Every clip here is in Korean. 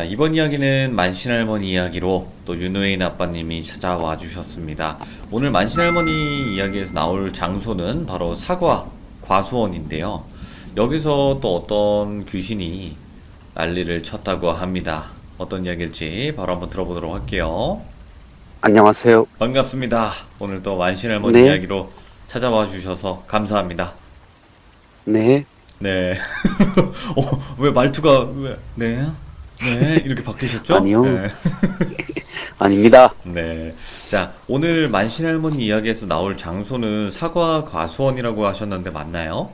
자, 이번 이야기는 만신할머니 이야기로 또 윤호인 아빠님이 찾아와 주셨습니다. 오늘 만신할머니 이야기에서 나올 장소는 바로 사과 과수원인데요. 여기서 또 어떤 귀신이 난리를 쳤다고 합니다. 어떤 이야기일지 바로 한번 들어보도록 할게요. 안녕하세요. 반갑습니다. 오늘 또 만신할머니 네, 이야기로 찾아와 주셔서 감사합니다. 네, 네. 왜 말투가 네, 네 이렇게 바뀌셨죠? 아니요, 네. 아닙니다. 네. 자, 오늘 만신할머니 이야기에서 나올 장소는 사과 과수원이라고 하셨는데 맞나요?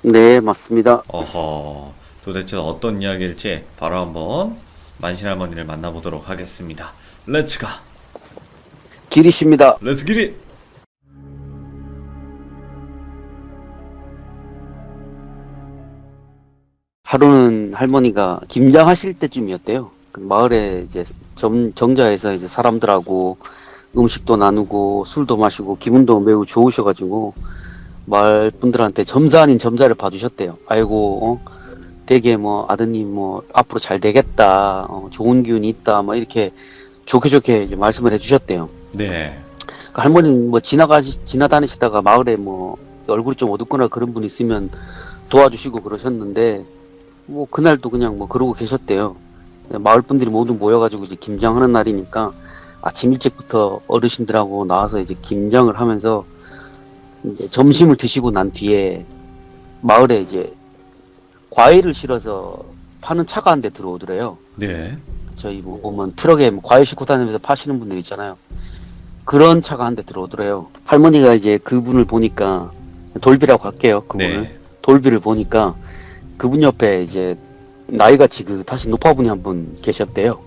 네, 맞습니다. 어허, 도대체 어떤 이야기일지 바로 한번 만신할머니를 만나보도록 하겠습니다. 렛츠 가! 길이십니다. 렛츠 기릿! 하루는 할머니가 김장하실 때쯤이었대요. 그 마을에 이제 정자에서 이제 사람들하고 음식도 나누고 술도 마시고 기분도 매우 좋으셔가지고 마을 분들한테 점사 아닌 점사를 봐주셨대요. 아이고, 되게 뭐 아드님 뭐 앞으로 잘 되겠다, 좋은 기운이 있다, 뭐 이렇게 좋게 좋게 이제 말씀을 해주셨대요. 네. 그 할머니는 뭐 지나다니시다가 마을에 뭐 얼굴이 좀 어둡거나 그런 분 있으면 도와주시고 그러셨는데 뭐 그날도 그냥 뭐 그러고 계셨대요. 마을 분들이 모두 모여가지고 이제 김장하는 날이니까 아침 일찍부터 어르신들하고 나와서 이제 김장을 하면서 이제 점심을 드시고 난 뒤에 마을에 이제 과일을 실어서 파는 차가 한 대 들어오더래요. 네. 저희 뭐 보면 트럭에 뭐 과일 싣고 다니면서 파시는 분들 있잖아요. 그런 차가 한 대 들어오더래요. 할머니가 이제 그분을 보니까 돌비라고 할게요. 그분을 네. 돌비를 보니까 그분 옆에 이제 나이가 지긋하신 노파분이 한 분 계셨대요.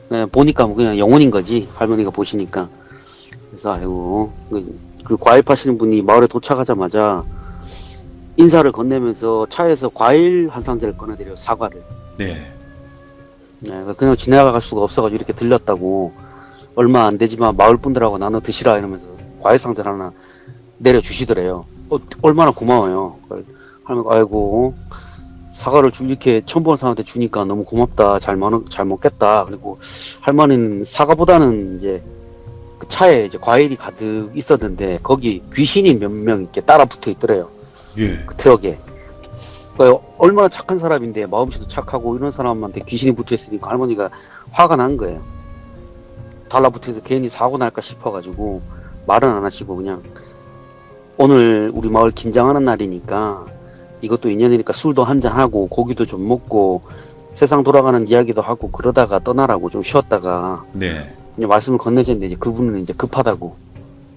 네, 보니까 뭐 그냥 영혼인 거지. 할머니가 보시니까. 그래서 아이고 그 과일 파시는 분이 마을에 도착하자마자 인사를 건네면서 차에서 과일 한 상자를 꺼내드려요. 사과를. 네. 네, 그냥 지나갈 수가 없어가지고 이렇게 들렸다고. 얼마 안 되지만 마을 분들하고 나눠 드시라 이러면서 과일 상자 하나 내려주시더래요. 얼마나 고마워요. 할머니가 아이고 사과를 이렇게 처음 보는 사람한테 주니까 너무 고맙다. 잘 먹겠다. 그리고 할머니는 사과보다는 이제 그 차에 이제 과일이 가득 있었는데 거기 귀신이 몇 명 이렇게 따라 붙어 있더래요. 예. 그 트럭에. 그러니까 얼마나 착한 사람인데 마음씨도 착하고 이런 사람한테 귀신이 붙어 있으니까 할머니가 화가 난 거예요. 달라붙어서 괜히 사고 날까 싶어가지고 말은 안 하시고 그냥 오늘 우리 마을 김장하는 날이니까 이것도 인연이니까 술도 한잔하고 고기도 좀 먹고 세상 돌아가는 이야기도 하고 그러다가 떠나라고 좀 쉬었다가 네. 이제 말씀을 건네셨는데 이제 그분은 이제 급하다고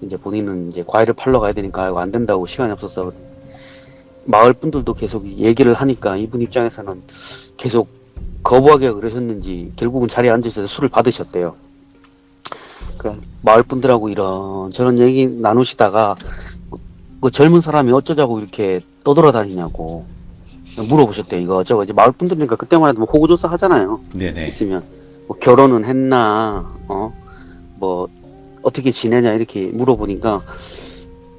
이제 본인은 이제 과일을 팔러 가야 되니까 이거 안 된다고 시간이 없어서 마을 분들도 계속 얘기를 하니까 이분 입장에서는 계속 거부하게 그러셨는지 결국은 자리에 앉으셔서 술을 받으셨대요. 마을 분들하고 이런 저런 얘기 나누시다가 그 젊은 사람이 어쩌자고 이렇게 떠돌아다니냐고 물어보셨대요. 이거저거 이제 마을 분들이니까 그때만 해도 뭐 호구조사 하잖아요. 네네. 있으면 뭐 결혼은 했나, 뭐 어떻게 지내냐 이렇게 물어보니까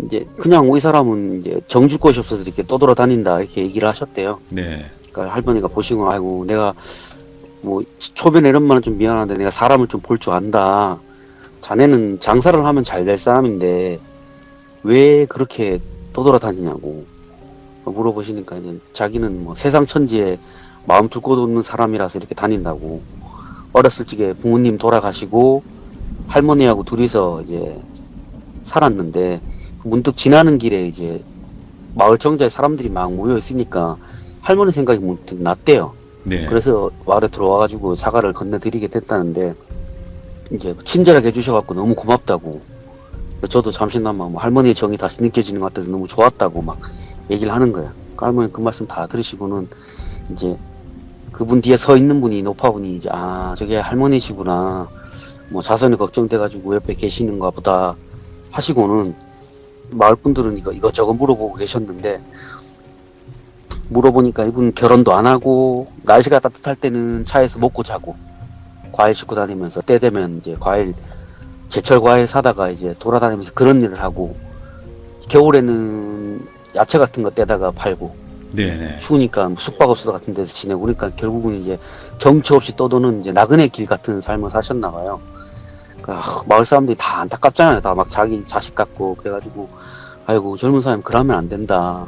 이제 그냥 이 사람은 이제 정줄 곳이 없어서 이렇게 떠돌아다닌다 이렇게 얘기를 하셨대요. 네. 그러니까 할머니가 보시고 아이고 내가 뭐 초변에 이런 말은 좀 미안한데 내가 사람을 좀 볼 줄 안다. 자네는 장사를 하면 잘 될 사람인데 왜 그렇게 떠돌아다니냐고 물어보시니까 이제 자기는 뭐 세상 천지에 마음 둘 곳 없는 사람이라서 이렇게 다닌다고. 어렸을 적에 부모님 돌아가시고 할머니하고 둘이서 이제 살았는데 문득 지나는 길에 이제 마을 정자에 사람들이 막 모여 있으니까 할머니 생각이 문득 났대요. 네. 그래서 마을에 들어와가지고 사과를 건네드리게 됐다는데 이제 친절하게 해주셔갖고 너무 고맙다고. 저도 잠시나마 뭐 할머니의 정이 다시 느껴지는 것 같아서 너무 좋았다고 막 얘기를 하는 거야. 그러니까 할머니 그 말씀 다 들으시고는 이제 그분 뒤에 서 있는 분이 노파분이 이제 저게 할머니시구나. 뭐 자손이 걱정돼가지고 옆에 계시는가 보다 하시고는 마을 분들은 이것저것 물어보고 계셨는데 물어보니까 이분 결혼도 안 하고 날씨가 따뜻할 때는 차에서 먹고 자고 과일 싣고 다니면서 때 되면 이제 제철 과일 사다가 이제 돌아다니면서 그런 일을 하고 겨울에는 야채 같은 거 떼다가 팔고 네네. 추우니까 뭐 숙박업소 같은 데서 지내고 그러니까 결국은 이제 정처 없이 떠도는 이제 나그네 길 같은 삶을 사셨나 봐요. 그러니까 마을 사람들이 다 안타깝잖아요. 다 막 자기 자식 같고 그래가지고 아이고 젊은 사람 그러면 안 된다.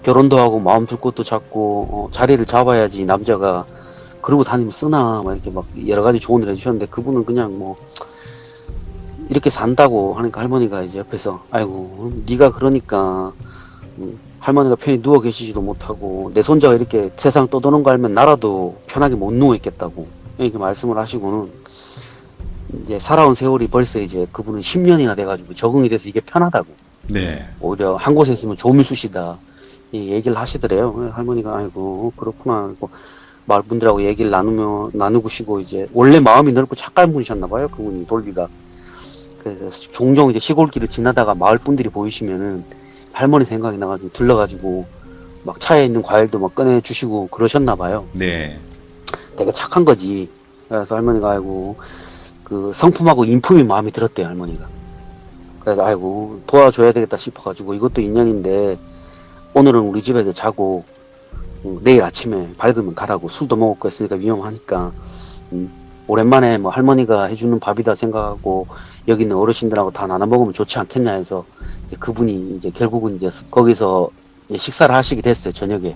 결혼도 하고 마음 둘 곳도 잡고 자리를 잡아야지 남자가 그러고 다니면 쓰나 막 이렇게 막 여러 가지 조언을 해주셨는데 그분은 그냥 뭐 이렇게 산다고 하니까 할머니가 이제 옆에서 아이고 네가 그러니까 할머니가 편히 누워 계시지도 못하고 내 손자가 이렇게 세상 떠도는 거 알면 나라도 편하게 못 누워 있겠다고 이렇게 말씀을 하시고는 이제 살아온 세월이 벌써 이제 그분은 10년이나 돼가지고 적응이 돼서 이게 편하다고 네. 오히려 한 곳에 있으면 조밀수시다 이 얘기를 하시더래요. 그래서 할머니가 아이고 그렇구나 하고 마을 분들하고 얘기를 나누시고 이제 원래 마음이 넓고 착한 분이셨나 봐요. 그분이 돌비가. 그래서 종종 이제 시골길을 지나다가 마을 분들이 보이시면은 할머니 생각이 나가지고 들러가지고 막 차에 있는 과일도 막 꺼내 주시고 그러셨나 봐요. 네. 되게 착한 거지. 그래서 할머니가 아이고 그 성품하고 인품이 마음에 들었대요 할머니가. 그래서 아이고 도와줘야 되겠다 싶어가지고 이것도 인연인데 오늘은 우리 집에서 자고 내일 아침에 밝으면 가라고 술도 먹을 거 있으니까 위험하니까 오랜만에 뭐 할머니가 해주는 밥이다 생각하고 여기 있는 어르신들하고 다 나눠 먹으면 좋지 않겠냐 해서 그분이 이제 결국은 이제 거기서 이제 식사를 하시게 됐어요. 저녁에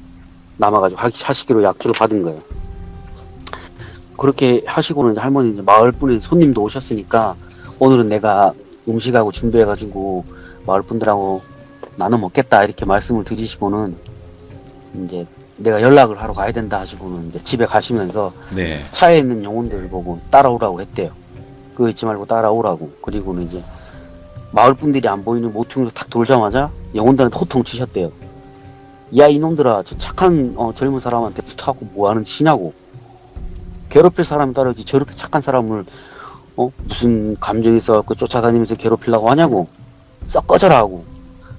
남아가지고 하시기로 약주를 받은 거예요. 그렇게 하시고는 이제 할머니 이제 마을 분에 손님도 오셨으니까 오늘은 내가 음식하고 준비해가지고 마을 분들하고 나눠 먹겠다 이렇게 말씀을 드리시고는 이제 내가 연락을 하러 가야 된다 하시고는 이제 집에 가시면서 네. 차에 있는 영혼들을 보고 따라오라고 했대요. 그거 잊지 말고 따라오라고. 그리고는 이제 마을 분들이 안 보이는 모퉁이로 탁 돌자마자 영혼들한테 호통 치셨대요. 야 이놈들아 저 착한 젊은 사람한테 붙어갖고 뭐하는 짓이냐고. 괴롭힐 사람이 따르지 저렇게 착한 사람을 무슨 감정이 있어갖고 쫓아다니면서 괴롭히려고 하냐고. 썩 꺼져라 하고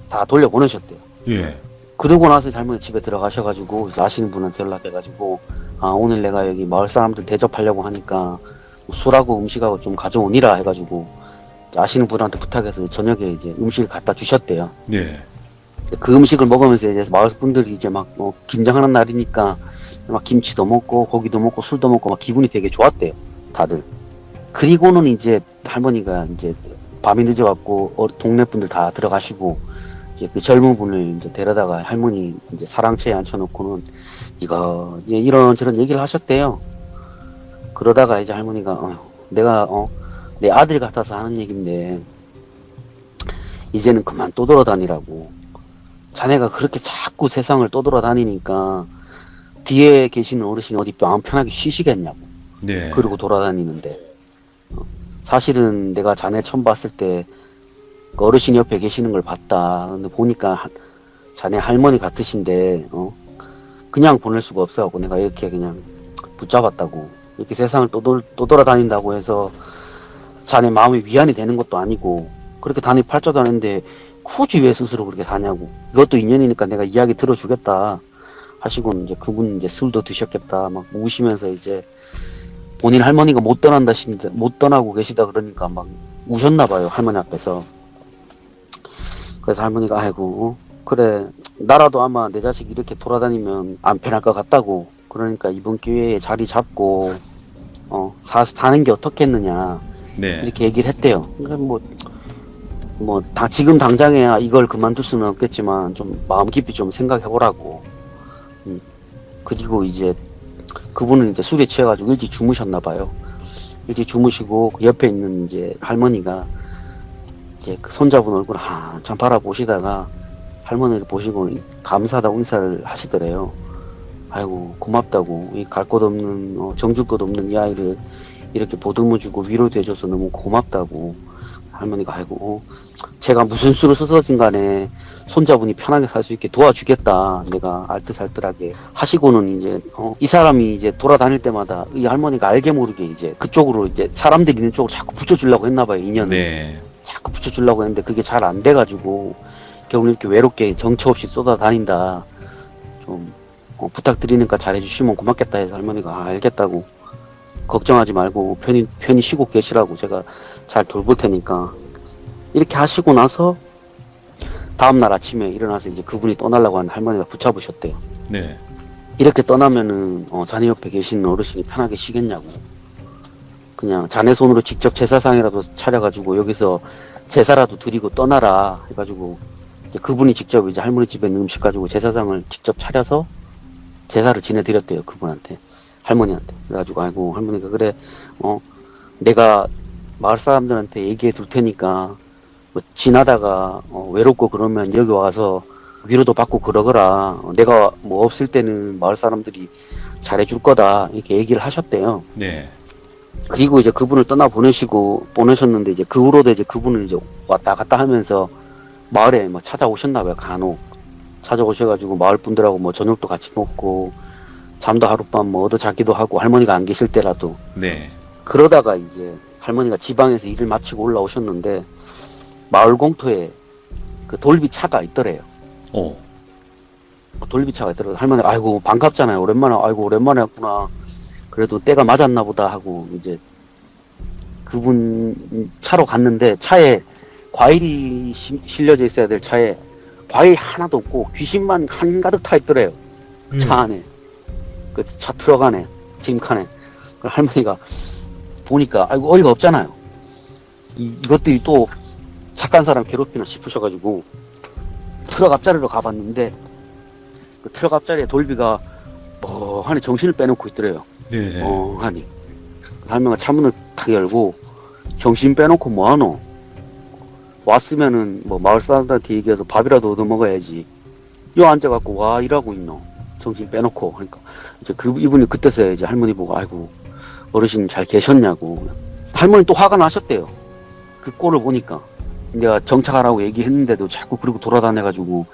다 돌려보내셨대요. 예. 그러고 나서 할머니 집에 들어가셔가지고 이제 아시는 분한테 연락해가지고 아 오늘 내가 여기 마을 사람들 대접하려고 하니까 술하고 음식하고 좀 가져오니라 해가지고 아시는 분한테 부탁해서 저녁에 이제 음식을 갖다 주셨대요. 네. 그 음식을 먹으면서 이제 마을 분들이 이제 막 김장하는 날이니까 막 김치도 먹고 고기도 먹고 술도 먹고 막 기분이 되게 좋았대요. 다들. 그리고는 이제 할머니가 이제 밤이 늦어갖고 동네 분들 다 들어가시고 이제 그 젊은 분을 이제 데려다가 할머니 이제 사랑채에 앉혀놓고는 이거 이제 이런저런 얘기를 하셨대요. 그러다가 이제 할머니가 내가 내 아들 같아서 하는 얘긴데 이제는 그만 떠돌아다니라고. 자네가 그렇게 자꾸 세상을 떠돌아다니니까 뒤에 계시는 어르신이 어디 마음 편하게 쉬시겠냐고. 네. 그러고 돌아다니는데 사실은 내가 자네 처음 봤을 때 그 어르신 옆에 계시는 걸 봤다. 근데 보니까 자네 할머니 같으신데 그냥 보낼 수가 없어갖고 내가 이렇게 그냥 붙잡았다고. 이렇게 세상을 떠돌아다닌다고 해서 자네 마음이 위안이 되는 것도 아니고 그렇게 단이 팔자도 않은데 굳이 왜 스스로 그렇게 사냐고. 이것도 인연이니까 내가 이야기 들어주겠다 하시고는 이제 그분 이제 술도 드셨겠다 막 우시면서 이제 본인 할머니가 못 떠나고 계시다 그러니까 막 우셨나 봐요 할머니 앞에서. 그래서 할머니가 아이고 그래 나라도 아마 내 자식이 이렇게 돌아다니면 안 편할 것 같다고. 그러니까 이번 기회에 자리 잡고 사는 게 어떻겠느냐 네. 이렇게 얘기를 했대요. 그러니까 지금 당장에야 이걸 그만둘 수는 없겠지만 좀 마음 깊이 좀 생각해 보라고. 그리고 이제 그분은 이제 술에 취해가지고 일찍 주무셨나 봐요. 일찍 주무시고 그 옆에 있는 이제 할머니가 이제 그 손자분 얼굴 한참 바라보시다가 할머니를 보시고 감사하다고 인사를 하시더래요. 아이고 고맙다고 이 갈 곳 없는 정줄 것 없는 이 아이를 이렇게 보듬어주고 위로돼줘서 너무 고맙다고. 할머니가 아이고 제가 무슨 수를 써서진 간에 손자분이 편하게 살 수 있게 도와주겠다 내가 알뜰살뜰하게 하시고는 이제 이 사람이 이제 돌아다닐 때마다 이 할머니가 알게 모르게 이제 그쪽으로 이제 사람들이 있는 쪽으로 자꾸 붙여주려고 했나봐요. 인연을 네. 자꾸 붙여주려고 했는데 그게 잘 안 돼가지고 결국 이렇게 외롭게 정처 없이 쏟아다닌다 좀 부탁드리니까 잘해주시면 고맙겠다 해서 할머니가 알겠다고 걱정하지 말고 편히 쉬고 계시라고 제가 잘 돌볼 테니까 이렇게 하시고 나서 다음날 아침에 일어나서 이제 그분이 떠나려고 하는 할머니가 붙잡으셨대요. 네. 이렇게 떠나면은 자네 옆에 계시는 어르신이 편하게 쉬겠냐고. 그냥 자네 손으로 직접 제사상이라도 차려가지고 여기서 제사라도 드리고 떠나라 해가지고 이제 그분이 직접 이제 할머니 집에 있는 음식 가지고 제사상을 직접 차려서 제사를 지내드렸대요. 그분한테, 할머니한테. 그래가지고 아이고 할머니가 그래, 내가 마을 사람들한테 얘기해 둘 테니까 뭐 지나다가 외롭고 그러면 여기 와서 위로도 받고 그러거라. 내가 뭐 없을 때는 마을 사람들이 잘해줄 거다 이렇게 얘기를 하셨대요. 네. 그리고 이제 그분을 보내셨는데 이제 그 후로도 이제 그분을 이제 왔다 갔다 하면서 마을에 뭐 찾아오셨나 봐요. 간혹 찾아오셔가지고 마을 분들하고 뭐 저녁도 같이 먹고 잠도 하룻밤 뭐 얻어 자기도 하고, 할머니가 안 계실 때라도. 네. 그러다가 이제 할머니가 지방에서 일을 마치고 올라오셨는데 마을 공터에 그 돌비차가 있더래요. 오. 돌비차가 있더라고요. 할머니가 아이고 반갑잖아요. 아이고 오랜만에 왔구나. 그래도 때가 맞았나 보다 하고 이제 그분 차로 갔는데 차에 과일이 실려져 있어야 될 차에 과일 하나도 없고 귀신만 한가득 타 있더래요. 차 안에. 그 차 트럭 안에, 짐칸에. 할머니가 보니까 아이고 어이가 없잖아요. 이것들이 또 착한 사람 괴롭히나 싶으셔가지고 트럭 앞자리로 가봤는데 그 트럭 앞자리에 돌비가 하니 정신을 빼놓고 있더래요. 네네. 하니 할머니가 차문을 탁 열고 정신 빼놓고 뭐하노? 왔으면은 뭐 마을 사람들한테 얘기해서 밥이라도 얻어 먹어야지. 요 앉아갖고 와 일하고 있노? 정신 빼놓고. 그러니까 이제 이분이 그때서야 이제 할머니 보고 아이고 어르신 잘 계셨냐고. 할머니 또 화가 나셨대요. 그 꼴을 보니까. 내가 정착하라고 얘기했는데도 자꾸 그러고 돌아다녀가지고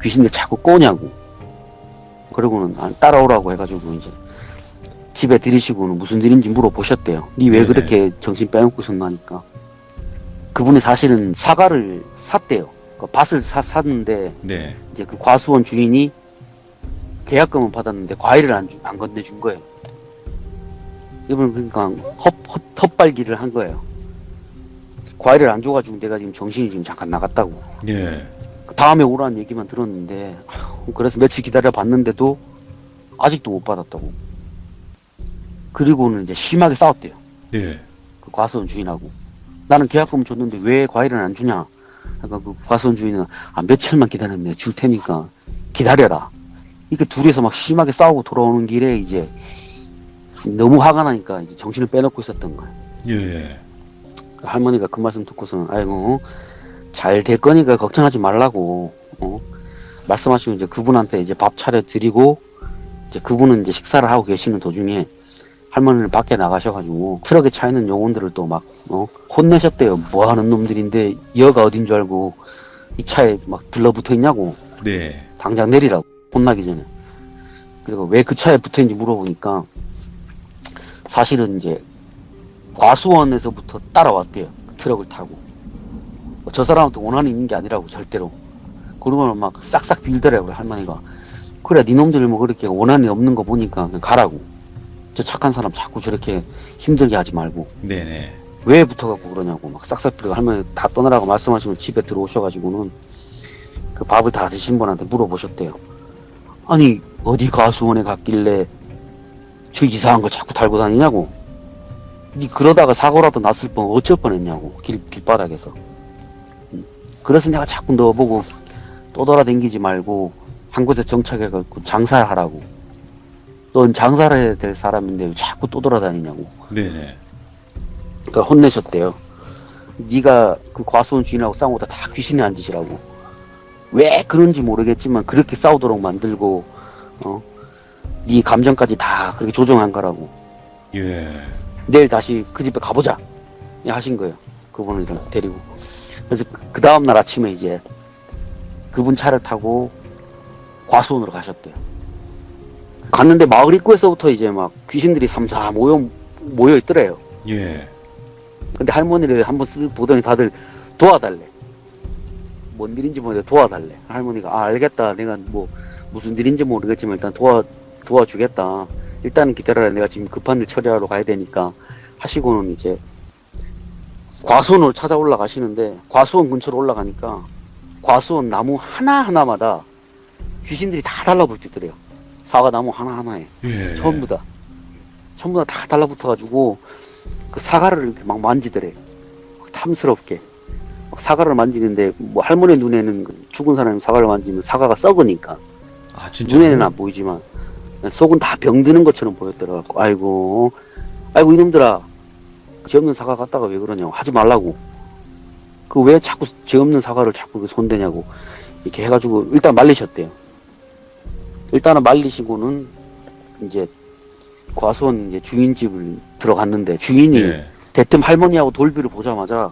귀신들 자꾸 꼬냐고. 그러고는 따라오라고 해가지고 이제 집에 들이시고는 무슨 일인지 물어보셨대요. 니 왜 네네. 그렇게 정신 빼놓고 있었나니까. 그분이 사실은 사과를 샀대요. 그 밭을 샀는데 네. 이제 그 과수원 주인이 계약금은 받았는데 과일을 안 건네준 거예요. 이분은 그러니까 헛발기를 한 거예요. 과일을 안 줘가지고 내가 지금 정신이 지금 잠깐 나갔다고. 예. 그 다음에 오라는 얘기만 들었는데 그래서 며칠 기다려 봤는데도 아직도 못 받았다고. 그리고는 이제 심하게 싸웠대요. 네. 그 과수원 주인하고. 나는 계약금 줬는데 왜 과일을 안 주냐. 그러니까 그 과수원 주인은 며칠만 기다리면 내가 줄 테니까 기다려라. 이렇게 둘이서 막 심하게 싸우고 돌아오는 길에 이제 너무 화가 나니까 이제 정신을 빼놓고 있었던 거예요. 예. 할머니가 그 말씀 듣고서는 아이고 잘 될 거니까 걱정하지 말라고 말씀하시고 이제 그분한테 이제 밥 차려 드리고 이제 그분은 이제 식사를 하고 계시는 도중에 할머니는 밖에 나가셔가지고 트럭에 차 있는 요원들을 또 막 혼내셨대요. 뭐 하는 놈들인데 여가 어딘 줄 알고 이 차에 막 들러붙어 있냐고. 네. 당장 내리라고. 혼나기 전에. 그리고 왜 그 차에 붙어 있는지 물어보니까 사실은 이제 과수원에서부터 따라왔대요. 그 트럭을 타고. 저 사람한테 원한이 있는 게 아니라고 절대로. 그러고는 막 싹싹 빌더라고요. 할머니가. 그래 니놈들 뭐 그렇게 원한이 없는 거 보니까 그냥 가라고. 저 착한 사람 자꾸 저렇게 힘들게 하지 말고. 네네. 왜 붙어갖고 그러냐고 막 싹싹 빌고 할머니 다 떠나라고 말씀하시고 집에 들어오셔가지고는 그 밥을 다 드신 분한테 물어보셨대요. 아니 어디 과수원에 갔길래 저 이상한 거 자꾸 달고 다니냐고. 니 그러다가 사고라도 났을 뻔 어쩔 뻔했냐고. 길바닥에서. 그래서 내가 자꾸 너 보고 또 돌아다니지 말고 한 곳에 정착해갖고 장사를 하라고. 넌 장사를 해야 될 사람인데 왜 자꾸 또 돌아다니냐고. 네네. 그러니까 혼내셨대요. 네가 그 과수원 주인하고 싸운 것도 다 귀신이 한 짓이라고. 왜 그런지 모르겠지만 그렇게 싸우도록 만들고 네 감정까지 다 그렇게 조정한 거라고. 예. 내일 다시 그 집에 가보자 하신 거예요. 그분을 데리고. 그래서 그 다음날 아침에 이제 그분 차를 타고 과수원으로 가셨대요. 갔는데 마을 입구에서부터 이제 막 귀신들이 삼삼 모여 있더래요. 예. 근데 할머니를 한번 쓱 보더니 다들 도와달래. 뭔 일인지 모르겠는데 도와달래. 할머니가 알겠다. 내가 뭐 무슨 일인지 모르겠지만 일단 도와주겠다. 일단은 기다려라. 내가 지금 급한 일 처리하러 가야 되니까 하시고는 이제 과수원을 찾아 올라가시는데 과수원 근처로 올라가니까 과수원 나무 하나하나마다 귀신들이 다 달라붙더래요. 사과나무 하나하나에. 예. 전부 다 달라붙어가지고 그 사과를 이렇게 막 만지더래. 탐스럽게. 막 사과를 만지는데 뭐 할머니 눈에는 그 죽은 사람이 사과를 만지면 사과가 썩으니까 아, 진짜. 눈에는 안 보이지만 속은 다 병드는 것처럼 보였더라고. 아이고 이놈들아, 죄 없는 사과 갖다가 왜 그러냐고, 하지 말라고. 그 왜 자꾸 죄 없는 사과를 자꾸 손대냐고 이렇게 해가지고 일단 말리셨대요. 일단은 말리시고는 이제 과수원 이제 주인집을 들어갔는데 주인이 예. 대뜸 할머니하고 돌비를 보자마자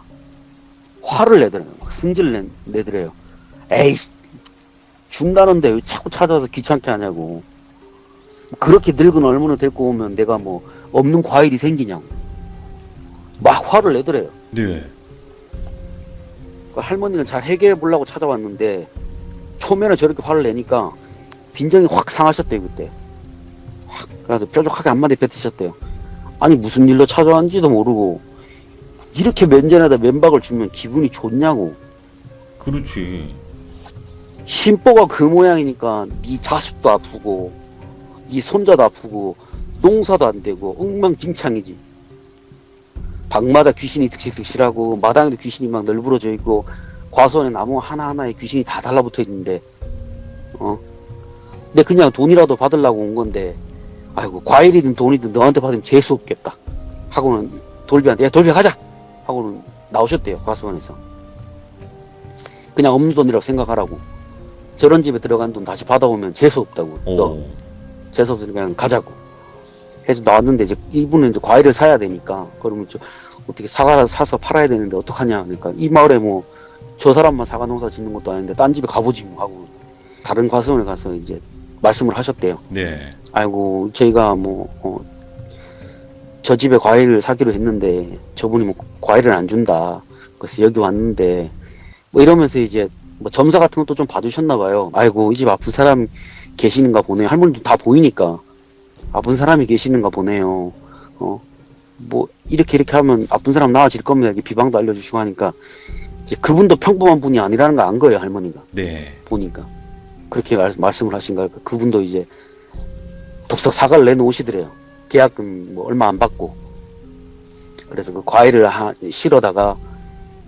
화를 내더래요. 막 승질을 내더래요. 에이, 준다는데 왜 자꾸 찾아와서 귀찮게 하냐고. 그렇게 늙은 얼마나 데리고 오면 내가 뭐 없는 과일이 생기냐고. 막 화를 내더래요. 네. 그 할머니는 잘 해결해 보려고 찾아왔는데 초면에 저렇게 화를 내니까 빈정이 확 상하셨대요, 그때. 확. 그래서 뾰족하게 한마디 뱉으셨대요. 아니, 무슨 일로 찾아왔는지도 모르고 이렇게 면전에다 면박을 주면 기분이 좋냐고. 그렇지. 심보가 그 모양이니까 네 자식도 아프고 네 손자도 아프고 농사도 안 되고 엉망진창이지. 방마다 귀신이 득실득실하고 마당에도 귀신이 막 널브러져 있고 과수원에 나무 하나하나에 귀신이 다 달라붙어 있는데 근데 그냥 돈이라도 받으려고 온 건데, 아이고, 과일이든 돈이든 너한테 받으면 재수 없겠다 하고는 돌비한테, 야, 돌비 가자 하고는 나오셨대요. 과수원에서. 그냥 없는 돈이라고 생각하라고. 저런 집에 들어간 돈 다시 받아오면 재수 없다고. 너 재수 없으니까 그냥 가자고 해서 나왔는데, 이제 이분은 이제 과일을 사야 되니까, 그러면 어떻게 사과를 사서 팔아야 되는데 어떡하냐. 그러니까 이 마을에 뭐 저 사람만 사과 농사 짓는 것도 아닌데 딴 집에 가보지 뭐 하고 다른 과수원에 가서 이제 말씀을 하셨대요. 네. 아이고, 저희가 저 집에 과일을 사기로 했는데 저분이 뭐 과일을 안 준다. 그래서 여기 왔는데 뭐 이러면서 이제 뭐 점사 같은 것도 좀 봐주셨나 봐요. 아이고, 이 집 아픈 사람 계시는가 보네요. 할머니도 다 보이니까 아픈 사람이 계시는가 보네요. 뭐 이렇게 하면 아픈 사람 나아질 겁니다. 이렇게 비방도 알려주시고 하니까 이제 그분도 평범한 분이 아니라는 걸 안 거예요, 할머니가. 네. 보니까 그렇게 말씀을 하신 거예요. 그분도 이제 덥석 사과를 내놓으시더래요. 계약금 뭐 얼마 안 받고. 그래서 그 과일을 실어다가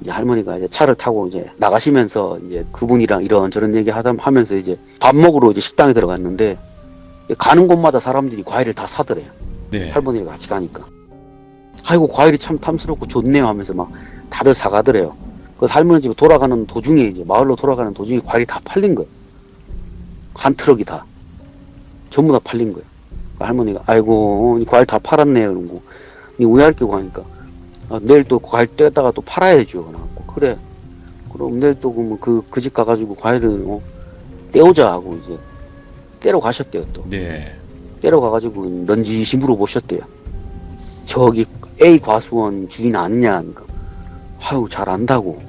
이제 할머니가 이제 차를 타고 이제 나가시면서 이제 그분이랑 이런저런 얘기 하면서 이제 밥 먹으러 이제 식당에 들어갔는데 가는 곳마다 사람들이 과일을 다 사더래요. 네. 할머니가 같이 가니까. 아이고, 과일이 참 탐스럽고 좋네요 하면서 막 다들 사가더래요. 그래서 할머니 집에 돌아가는 도중에 이제 마을로 돌아가는 도중에 과일이 다 팔린 거예요. 한 트럭이 다. 전부 다 팔린 거예요. 할머니가 아이고, 이 과일 다 팔았네 그러고 니 우회할 끼고 하니까 내일 또 과일 떼다가 또 팔아야죠. 그래갖고 그래. 그럼 내일 또 그러면 그 집 가가지고 과일을 떼오자 하고 이제 떼러 가셨대요 또. 네. 떼러 가가지고 넌지시 물어보셨대요. 저기 A 과수원 주인 아니냐 하니까 아유, 잘 안다고.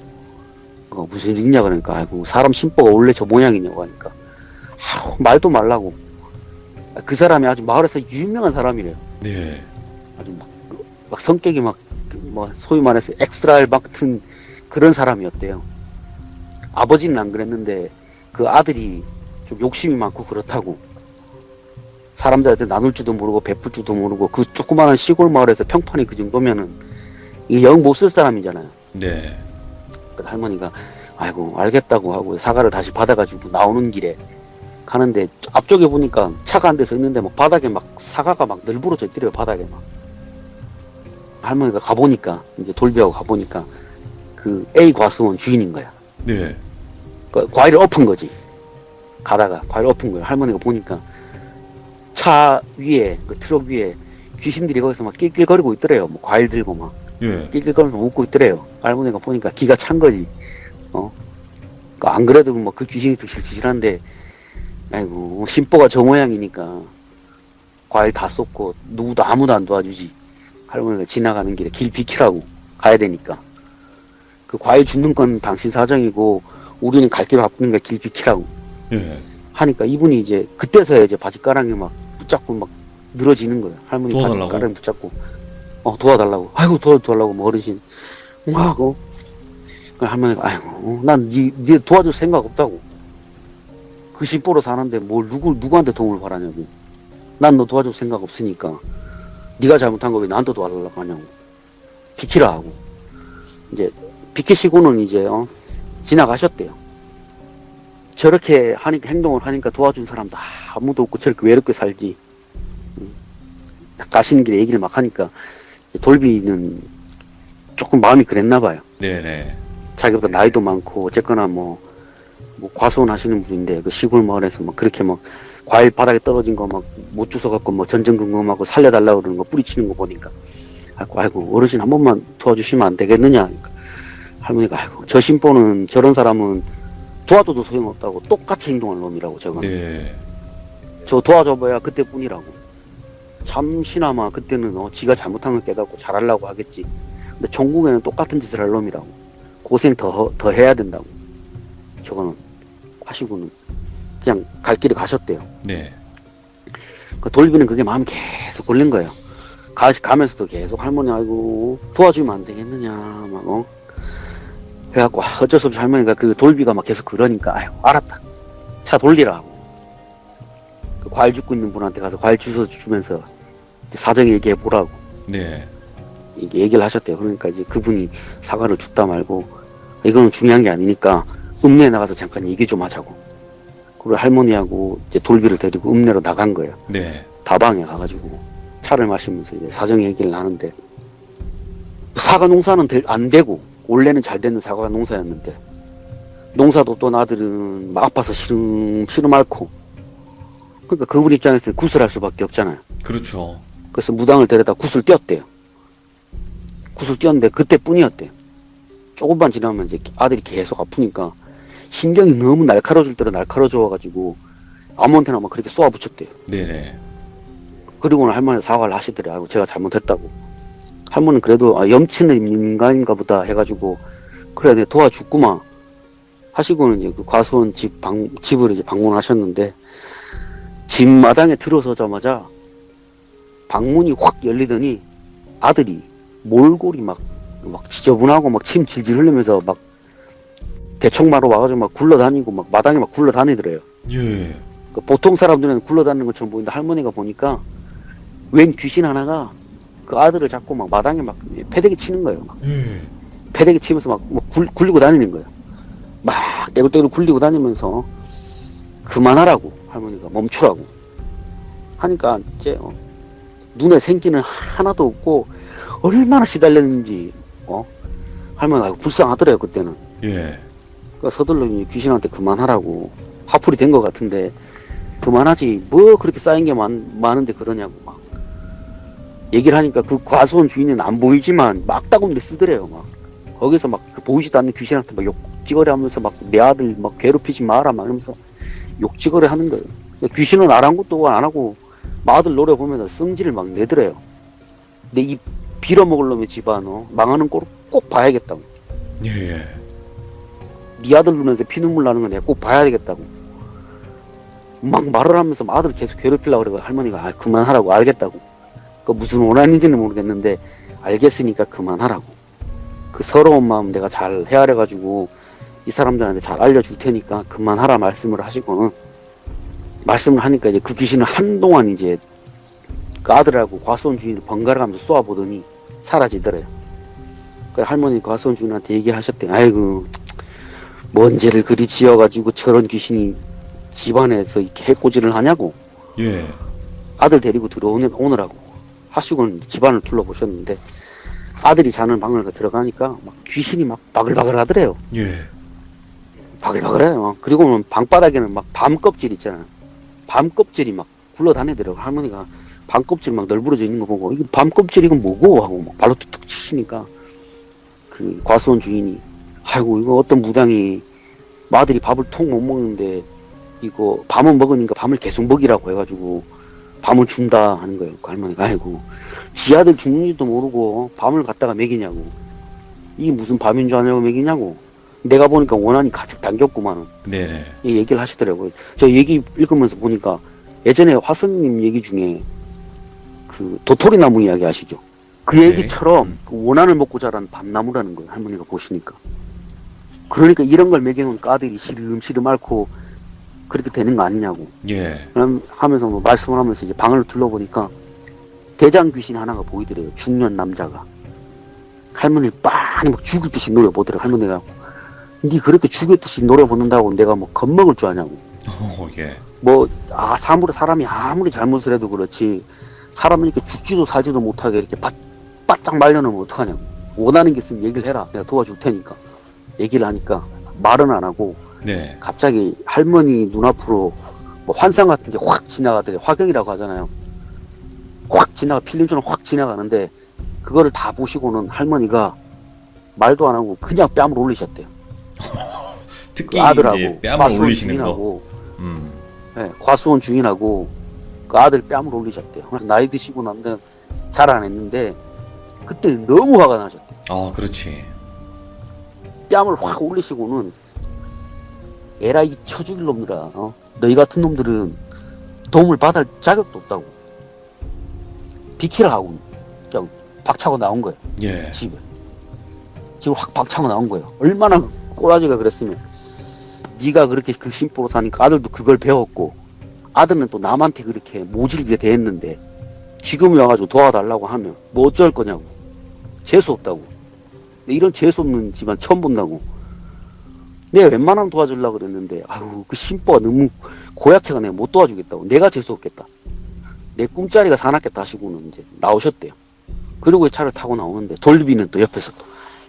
무슨 일이냐 그러니까 아이고, 사람 심보가 원래 저 모양이냐고 하니까 아유, 말도 말라고. 그 사람이 아주 마을에서 유명한 사람이래요. 네. 아주 막 성격이 막 뭐 소위 말해서 엑스랄 같은 그런 사람이었대요. 아버지는 안 그랬는데 그 아들이 좀 욕심이 많고 그렇다고. 사람들한테 나눌 줄도 모르고 베풀 줄도 모르고 그 조그마한 시골 마을에서 평판이 그 정도면은 이 영 못 쓸 사람이잖아요. 네. 그 할머니가 아이고, 알겠다고 하고 사과를 다시 받아가지고 나오는 길에 가는데 앞쪽에 보니까 차가 한 대 서 있는데 막 바닥에 막 사과가 막 널브러져 있더래요. 바닥에 막. 할머니가 가보니까 이제 돌비하고 가보니까 그 A 과수원 주인인 거야. 네. 그 과일을 엎은 거지. 가다가 과일을 엎은 거야. 할머니가 보니까 차 위에 그 트럭 위에 귀신들이 거기서 막 낄낄거리고 있더래요. 뭐 과일 들고 막 예. 낄낄거리면서 웃고 있더래요. 할머니가 보니까 기가 찬 거지. 안 그래도 뭐 그 귀신이 득실득실한데 아이고, 심보가 저 모양이니까 과일 다 쏟고 누구도 아무도 안 도와주지. 할머니가 지나가는 길에 길 비키라고 가야 되니까 그 과일 줍는 건 당신 사정이고 우리는 갈 길 바쁘니까 길 비키라고 예. 하니까 이분이 이제 그때서야 이제 바짓가랑이 막 붙잡고 막 늘어지는 거예요. 할머니 도와달라고? 바짓가랑이 붙잡고 도와달라고. 아이고, 도와달라고 뭐 어르신 하고 할머니가 아이고, 난 니 도와줄 생각 없다고. 그 심보로 사는데 뭘 누구한테 도움을 바라냐고. 난 너 도와줄 생각 없으니까 네가 잘못한 거 왜 나한테 도와달라고 하냐고. 비키라 하고. 이제 비키시고는 이제 지나가셨대요. 저렇게 하니까 행동을 하니까 도와준 사람도 아무도 없고 저렇게 외롭게 살지. 가시는 길에 얘기를 막 하니까 돌비는 조금 마음이 그랬나 봐요. 네네. 자기보다 나이도 많고 어쨌거나 뭐 과수원 하시는 분인데 그 시골 마을에서 막 그렇게 막 과일 바닥에 떨어진 거 막 못 주워갖고 뭐 전전긍긍하고 살려달라고 그러는 거 뿌리치는 거 보니까 아이고 어르신 한 번만 도와주시면 안 되겠느냐. 그러니까 할머니가 아이고 저 심보는 저런 사람은 도와줘도 소용없다고 똑같이 행동할 놈이라고 저건. 네. 저 도와줘봐야 그때뿐이라고. 잠시나마 그때는 지가 잘못한 걸 깨닫고 잘하려고 하겠지. 근데 전국에는 똑같은 짓을 할 놈이라고. 고생 더 해야 된다고. 저거는 하시고는 그냥 갈 길에 가셨대요. 네. 그 돌비는 그게 마음 계속 걸린 거예요. 가면서도 계속 할머니 아이고 도와주면 안 되겠느냐 막 그래갖고 어쩔 수 없이 할머니가 그 돌비가 막 계속 그러니까 아이고 알았다 차 돌리라 하고 그 과일 줍고 있는 분한테 가서 과일 주워 주면서 사정 얘기해 보라고 네. 얘기를 하셨대요. 그러니까 이제 그분이 사과를 줬다 말고 이거는 중요한 게 아니니까 읍내에 나가서 잠깐 얘기 좀 하자고. 그리고 할머니하고 이제 돌비를 데리고 읍내로 나간 거예요. 네. 다방에 가가지고 차를 마시면서 이제 사정 얘기를 하는데 사과 농사는 안 되고 원래는 잘 되는 사과 농사였는데 농사도 또 아들은 막 아파서 시름 앓고 그러니까 그분 입장에서는 굿을 할 수밖에 없잖아요. 그렇죠. 그래서 무당을 데려다 굿을 띄었대요. 굿을 띄었는데 그때뿐이었대요. 조금만 지나면 이제 아들이 계속 아프니까 신경이 너무 날카로워질 대로 날카로워져가지고 아무한테나 막 그렇게 쏘아붙였대요. 네네. 그리고는 할머니 사과를 하시더라고요. 제가 잘못했다고. 할머니는 그래도 염치는 인간인가 보다 해가지고 그래 내가 도와줬구만 하시고는 이제 그 과수원 집을 이제 방문하셨는데 집 마당에 들어서자마자 방문이 확 열리더니 아들이 몰골이 막 지저분하고 막 침 질질 흘리면서 막 대청마로 와가지고 막 굴러다니고 막 마당에 막 굴러다니더래요. 예. 그 보통 사람들은 굴러다니는 것처럼 보이는데 할머니가 보니까 웬 귀신 하나가 그 아들을 잡고 막 마당에 막 패대기 치는 거예요. 막. 예. 패대기 치면서 막 굴리고 다니는 거예요. 막 떼굴떼굴 굴리고 다니면서 그만하라고 할머니가 멈추라고 하니까 이제 눈에 생기는 하나도 없고 얼마나 시달렸는지 할머니가 불쌍하더래요 그때는. 예. 그러니까 서둘러 귀신한테 그만하라고 화풀이 된 것 같은데 그만하지 뭐 그렇게 쌓인 게 많은데 그러냐고 막 얘기를 하니까 그 과수원 주인은 안 보이지만 막다구니를 쓰더래요. 막 거기서 막 그 보이지도 않는 귀신한테 막 욕지거리 하면서 막 내 아들 막 괴롭히지 마라 막 이러면서 욕지거리 하는 거예요. 귀신은 아랑곳도 안 하고 아들 노려보면서 성질을 막 내더래요. 내 입 빌어먹을 놈의 집안 망하는 꼴을 꼭 봐야겠다고. 예. 네 아들 눈에서 피눈물 나는 거 내가 꼭 봐야 되겠다고. 막 말을 하면서 아들을 계속 괴롭히려고 그러고 할머니가 그만하라고 알겠다고. 그 무슨 원한인지는 모르겠는데 알겠으니까 그만하라고. 그 서러운 마음 내가 잘 헤아려가지고 이 사람들한테 잘 알려줄 테니까 그만하라 말씀을 하시고는 말씀을 하니까 이제 그 귀신은 한동안 이제 그 아들하고 과수원 주인을 번갈아 가면서 쏘아보더니 사라지더래요. 그 할머니 과수원 주인한테 얘기하셨대. 아이고 뭔 죄를 그리 지어가지고 저런 귀신이 집안에서 이렇게 해코지를 하냐고. 예. 아들 데리고 오느라고 하시고는 집안을 둘러보셨는데 아들이 자는 방을 들어가니까 막 귀신이 막 바글바글 하더래요. 예. 바글바글해요. 그리고는 방바닥에는 막 밤 껍질 있잖아요. 밤 껍질이 막 굴러다니더라고. 할머니가 밤 껍질 막 널브러져 있는 거 보고 이거 밤 껍질 이건 뭐고 하고 막 발로 툭툭 치시니까 그 과수원 주인이 아이고 이거 어떤 무당이 아들이 밥을 통 못 먹는데 이거 밤을 먹으니까 밤을 계속 먹이라고 해가지고 밤을 준다 하는 거예요. 그 할머니가 아이고 지 아들 죽는지도 모르고 밤을 갖다가 먹이냐고. 이게 무슨 밤인 줄 아냐고 먹이냐고. 내가 보니까 원한이 가득 담겼구만. 네네. 이 얘기를 하시더라고요. 저 얘기 읽으면서 보니까 예전에 화선님 얘기 중에 그 도토리나무 이야기 아시죠? 그 얘기처럼 그 원한을 먹고 자란 밤나무라는 거예요. 할머니가 보시니까. 그러니까 이런 걸 먹여놓은 아들이 시름시름 앓고 그렇게 되는 거 아니냐고. 예. 그럼 하면서 뭐 말씀을 하면서 이제 방을 둘러보니까 대장 귀신 하나가 보이더래요. 중년 남자가. 할머니를 빤히 막 죽을 듯이 노려보더래요. 할머니가. 니 그렇게 죽을 듯이 노려보는다고 내가 뭐 겁먹을 줄 아냐고. 예. 사람이 아무리 잘못을 해도 그렇지, 사람을 이렇게 죽지도 살지도 못하게 이렇게 바짝 말려놓으면 어떡하냐고. 원하는 게 있으면 얘기를 해라. 내가 도와줄 테니까. 얘기를 하니까 말은 안 하고, 네. 갑자기 할머니 눈앞으로 뭐 환상 같은 게 확 지나가더래. 화경이라고 하잖아요. 필름처럼 확 지나가는데, 그거를 다 보시고는 할머니가 말도 안 하고 그냥 뺨을 올리셨대요. 특히 그 아들하고, 이제 뺨을 과수원 올리시는 거. 주인하고, 음. 네, 과수원 주인하고 그 아들 뺨을 올리셨대요. 그래서 나이 드시고 남자는 잘 안 했는데, 그때 너무 화가 나셨대요. 아, 그렇지. 뺨을 확 올리시고는, 에라 이 쳐죽일 놈들아, 너희 같은 놈들은 도움을 받을 자격도 없다고. 비키라 하고 그냥 박차고 나온 거예요. 예. 집에. 지금 확 박차고 나온 거예요. 얼마나 꼬라지가 그랬으면. 네가 그렇게 그 심보로 사니까 아들도 그걸 배웠고, 아들은 또 남한테 그렇게 모질게 대했는데 지금 와가지고 도와달라고 하면 뭐 어쩔 거냐고. 재수 없다고. 이런 재수 없는 집안 처음 본다고. 내가 웬만하면 도와주려고 그랬는데, 아유, 그 심보가 너무 고약해가 내가 못 도와주겠다고. 내가 재수 없겠다. 내 꿈자리가 사납겠다 하시고는 이제 나오셨대요. 그리고 차를 타고 나오는데, 돌비는 또 옆에서 또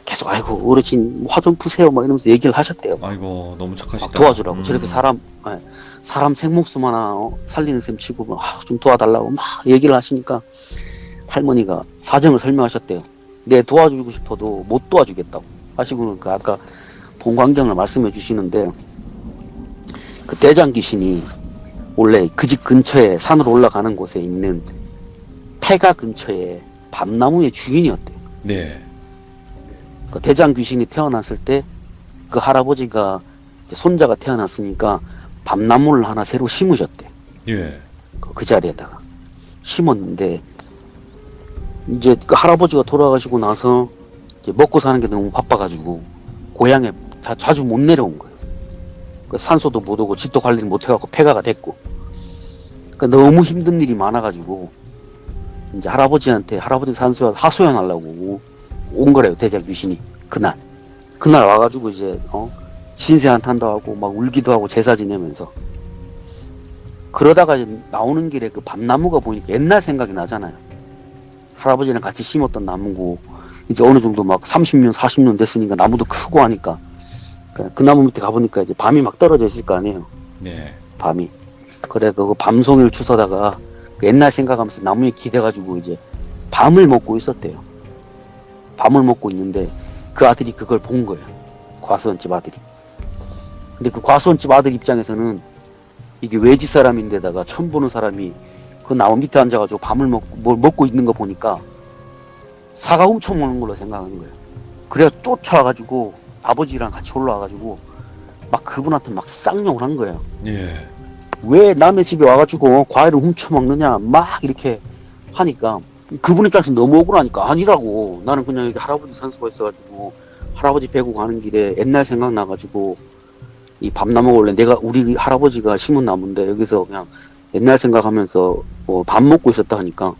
계속, 아이고, 어르신 화 좀 푸세요. 막 이러면서 얘기를 하셨대요. 아이고, 너무 착하시다. 도와주라고. 저렇게 사람 생목숨 하나 살리는 셈 치고, 좀 도와달라고 막 얘기를 하시니까, 할머니가 사정을 설명하셨대요. 내 도와주고 싶어도 못 도와주겠다고 하시고는, 그 아까 본 광경을 말씀해 주시는데, 그 대장 귀신이 원래 그 집 근처에 산으로 올라가는 곳에 있는 폐가 근처에 밤나무의 주인이었대요. 네. 그 대장 귀신이 태어났을 때 그 할아버지가 손자가 태어났으니까 밤나무를 하나 새로 심으셨대. 예. 그 자리에다가 심었는데, 이제 그 할아버지가 돌아가시고 나서 이제 먹고 사는 게 너무 바빠가지고 고향에 자주 못 내려온 거예요. 그 산소도 못 오고 집도 관리를 못 해갖고 폐가가 됐고, 그 너무 힘든 일이 많아가지고 이제 할아버지 산소에 하소연 하려고 온 거래요. 대장 귀신이 그날 와가지고 이제 신세한 탄다 하고 막 울기도 하고 제사 지내면서, 그러다가 이제 나오는 길에 그 밤나무가 보니까 옛날 생각이 나잖아요. 할아버지랑 같이 심었던 나무고 이제 어느 정도 막 30년 40년 됐으니까 나무도 크고 하니까 그 나무 밑에 가보니까 이제 밤이 막 떨어져 있을 거 아니에요. 네. 밤이. 그래 그 밤송이를 주워다가 그 옛날 생각하면서 나무에 기대가지고 이제 밤을 먹고 있었대요. 밤을 먹고 있는데 그 아들이 그걸 본 거예요. 과수원집 아들이. 근데 그 과수원집 아들 입장에서는 이게 외지 사람인데다가 처음 보는 사람이 그 나무 밑에 앉아가지고 밤을 먹고 있는 거 보니까 사과 훔쳐 먹는 걸로 생각하는 거예요. 그래서 쫓아와가지고 아버지랑 같이 올라와가지고 막 그분한테 막 쌍욕을 한 거예요. 예. 왜 남의 집에 와가지고 과일을 훔쳐 먹느냐 막 이렇게 하니까, 그분 입장에서 너무 억울하니까, 아니라고, 나는 그냥 여기 할아버지 산소가 있어가지고 할아버지 배고 가는 길에 옛날 생각나가지고 이 밤나무 원래 우리 할아버지가 심은 나무인데 여기서 그냥 옛날 생각하면서 밥 먹고 있었다 하니까,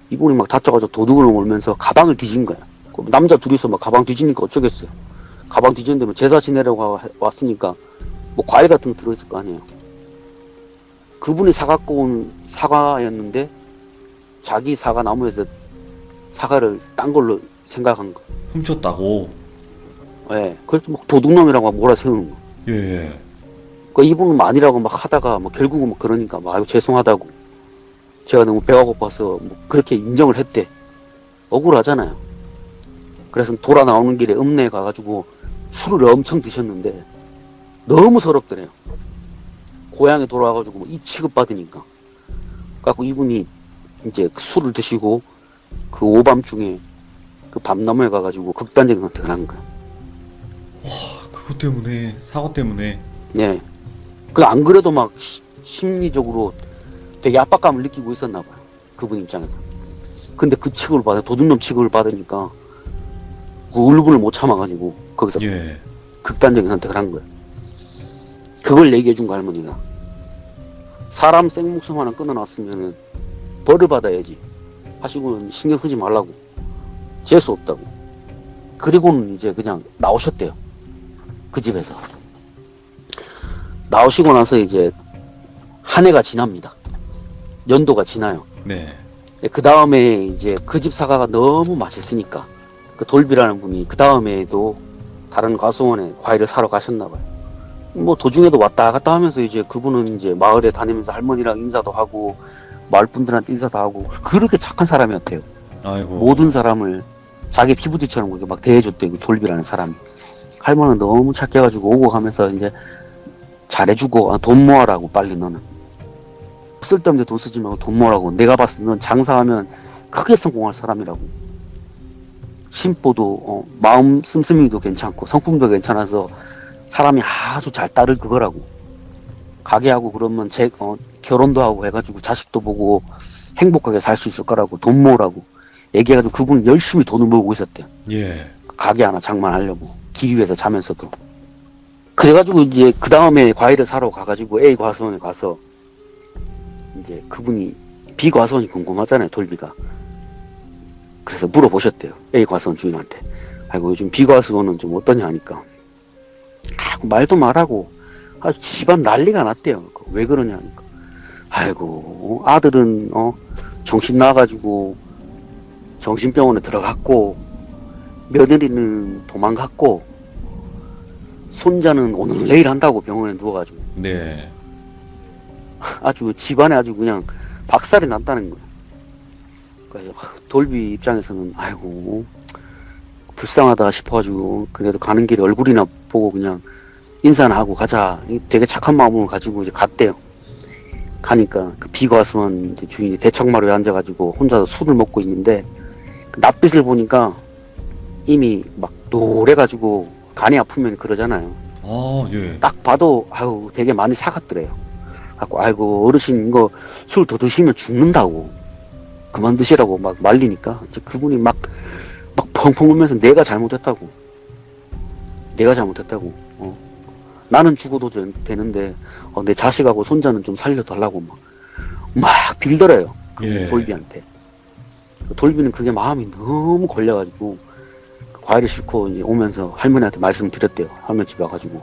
이분이 막 다쳐가지고 도둑을 몰면서 가방을 뒤진 거야. 남자 둘이서 막 가방 뒤지니까 어쩌겠어요. 가방 뒤지는데 뭐 제사 지내려고 왔으니까 뭐 과일 같은 거 들어있을 거 아니에요. 그분이 사갖고 온 사과였는데 자기 사과 나무에서 사과를 딴 걸로 생각한 거. 훔쳤다고. 예. 그래서 막 도둑놈이라고 막 몰아세우는 거. 예. 그 이분은 아니라고 막 하다가 막 결국은 막 그러니까 막 아이고 죄송하다고, 제가 너무 배가 고파서 뭐 그렇게 인정을 했대. 억울하잖아요. 그래서 돌아 나오는 길에 읍내에 가가지고 술을 엄청 드셨는데 너무 서럽더래요. 고향에 돌아와가지고 뭐 이 취급받으니까. 그래갖고 이분이 이제 술을 드시고 그 오밤중에 그 밤나무에 가가지고 극단적인 선택을 한 거야. 그것 때문에, 사고 때문에. 예. 그 안 그래도 막 심리적으로 되게 압박감을 느끼고 있었나 봐요. 그분 입장에서. 근데 그 취급을 도둑놈 취급을 받으니까 그 울분을 못 참아가지고 거기서 예. 극단적인 선택을 한 거예요. 그걸 얘기해 준 거 할머니가. 사람 생목숨 하나 끊어놨으면 벌을 받아야지 하시고는 신경 쓰지 말라고, 재수 없다고. 그리고는 이제 그냥 나오셨대요. 그 집에서 나오시고 나서 이제 한 해가 지납니다. 연도가 지나요. 네. 그 다음에 이제 그 집 사과가 너무 맛있으니까 그 돌비라는 분이 그 다음에도 다른 과수원에 과일을 사러 가셨나봐요. 뭐 도중에도 왔다 갔다 하면서 이제 그분은 이제 마을에 다니면서 할머니랑 인사도 하고 마을 분들한테 인사도 하고 그렇게 착한 사람이었대요. 아이고. 모든 사람을 자기 피부뒤처럼 그렇게 막 대해줬대요. 그 돌비라는 사람이. 할머니는 너무 착해가지고 오고 가면서 이제 잘해주고, 돈 모아라고, 빨리 너는 쓸데없는 돈 쓰지 말고 돈 모으라고. 내가 봤을 때 넌 장사하면 크게 성공할 사람이라고. 심보도 마음 씀씀이도 괜찮고 성품도 괜찮아서 사람이 아주 잘 따를 그거라고. 가게하고 그러면 결혼도 하고 해가지고 자식도 보고 행복하게 살 수 있을 거라고. 돈 모으라고 얘기해가지고 그분은 열심히 돈을 모으고 있었대요. 예. 가게 하나 장만하려고, 길 위에서 자면서도. 그래가지고 이제 그 다음에 과일을 사러 가가지고 A 과수원에 가서 이제 그분이 B 과수원이 궁금하잖아요, 돌비가. 그래서 물어보셨대요, A 과수원 주인한테. 아이고 요즘 B 과수원은 좀 어떠냐 하니까 말도 말하고 아주 집안 난리가 났대요. 왜 그러냐 하니까 아이고 아들은 정신 나가지고 정신병원에 들어갔고 며느리는 도망갔고 손자는 오늘 내일 한다고 병원에 누워가지고 네. 아주 집안에 아주 그냥 박살이 났다는 거예요. 그래서 돌비 입장에서는 아이고 불쌍하다 싶어가지고 그래도 가는 길에 얼굴이나 보고 그냥 인사나 하고 가자. 되게 착한 마음을 가지고 이제 갔대요. 가니까 그 비과수원 이제 주인이 대청마루에 앉아가지고 혼자서 술을 먹고 있는데 그 낯빛을 보니까 이미 막 노래가지고 간이 아프면 그러잖아요. 아, 예. 딱 봐도 아유 되게 많이 사갔더래요. 갖고 아이고 어르신 이거 술 더 드시면 죽는다고 그만 드시라고 막 말리니까 이제 그분이 막 펑펑 울면서 내가 잘못했다고 나는 죽어도 되는데 내 자식하고 손자는 좀 살려달라고 막 빌더래요. 그 예. 돌비한테. 돌비는 그게 마음이 너무 걸려가지고 과일을 싣고 이제 오면서 할머니한테 말씀드렸대요. 할머니 집에 와가지고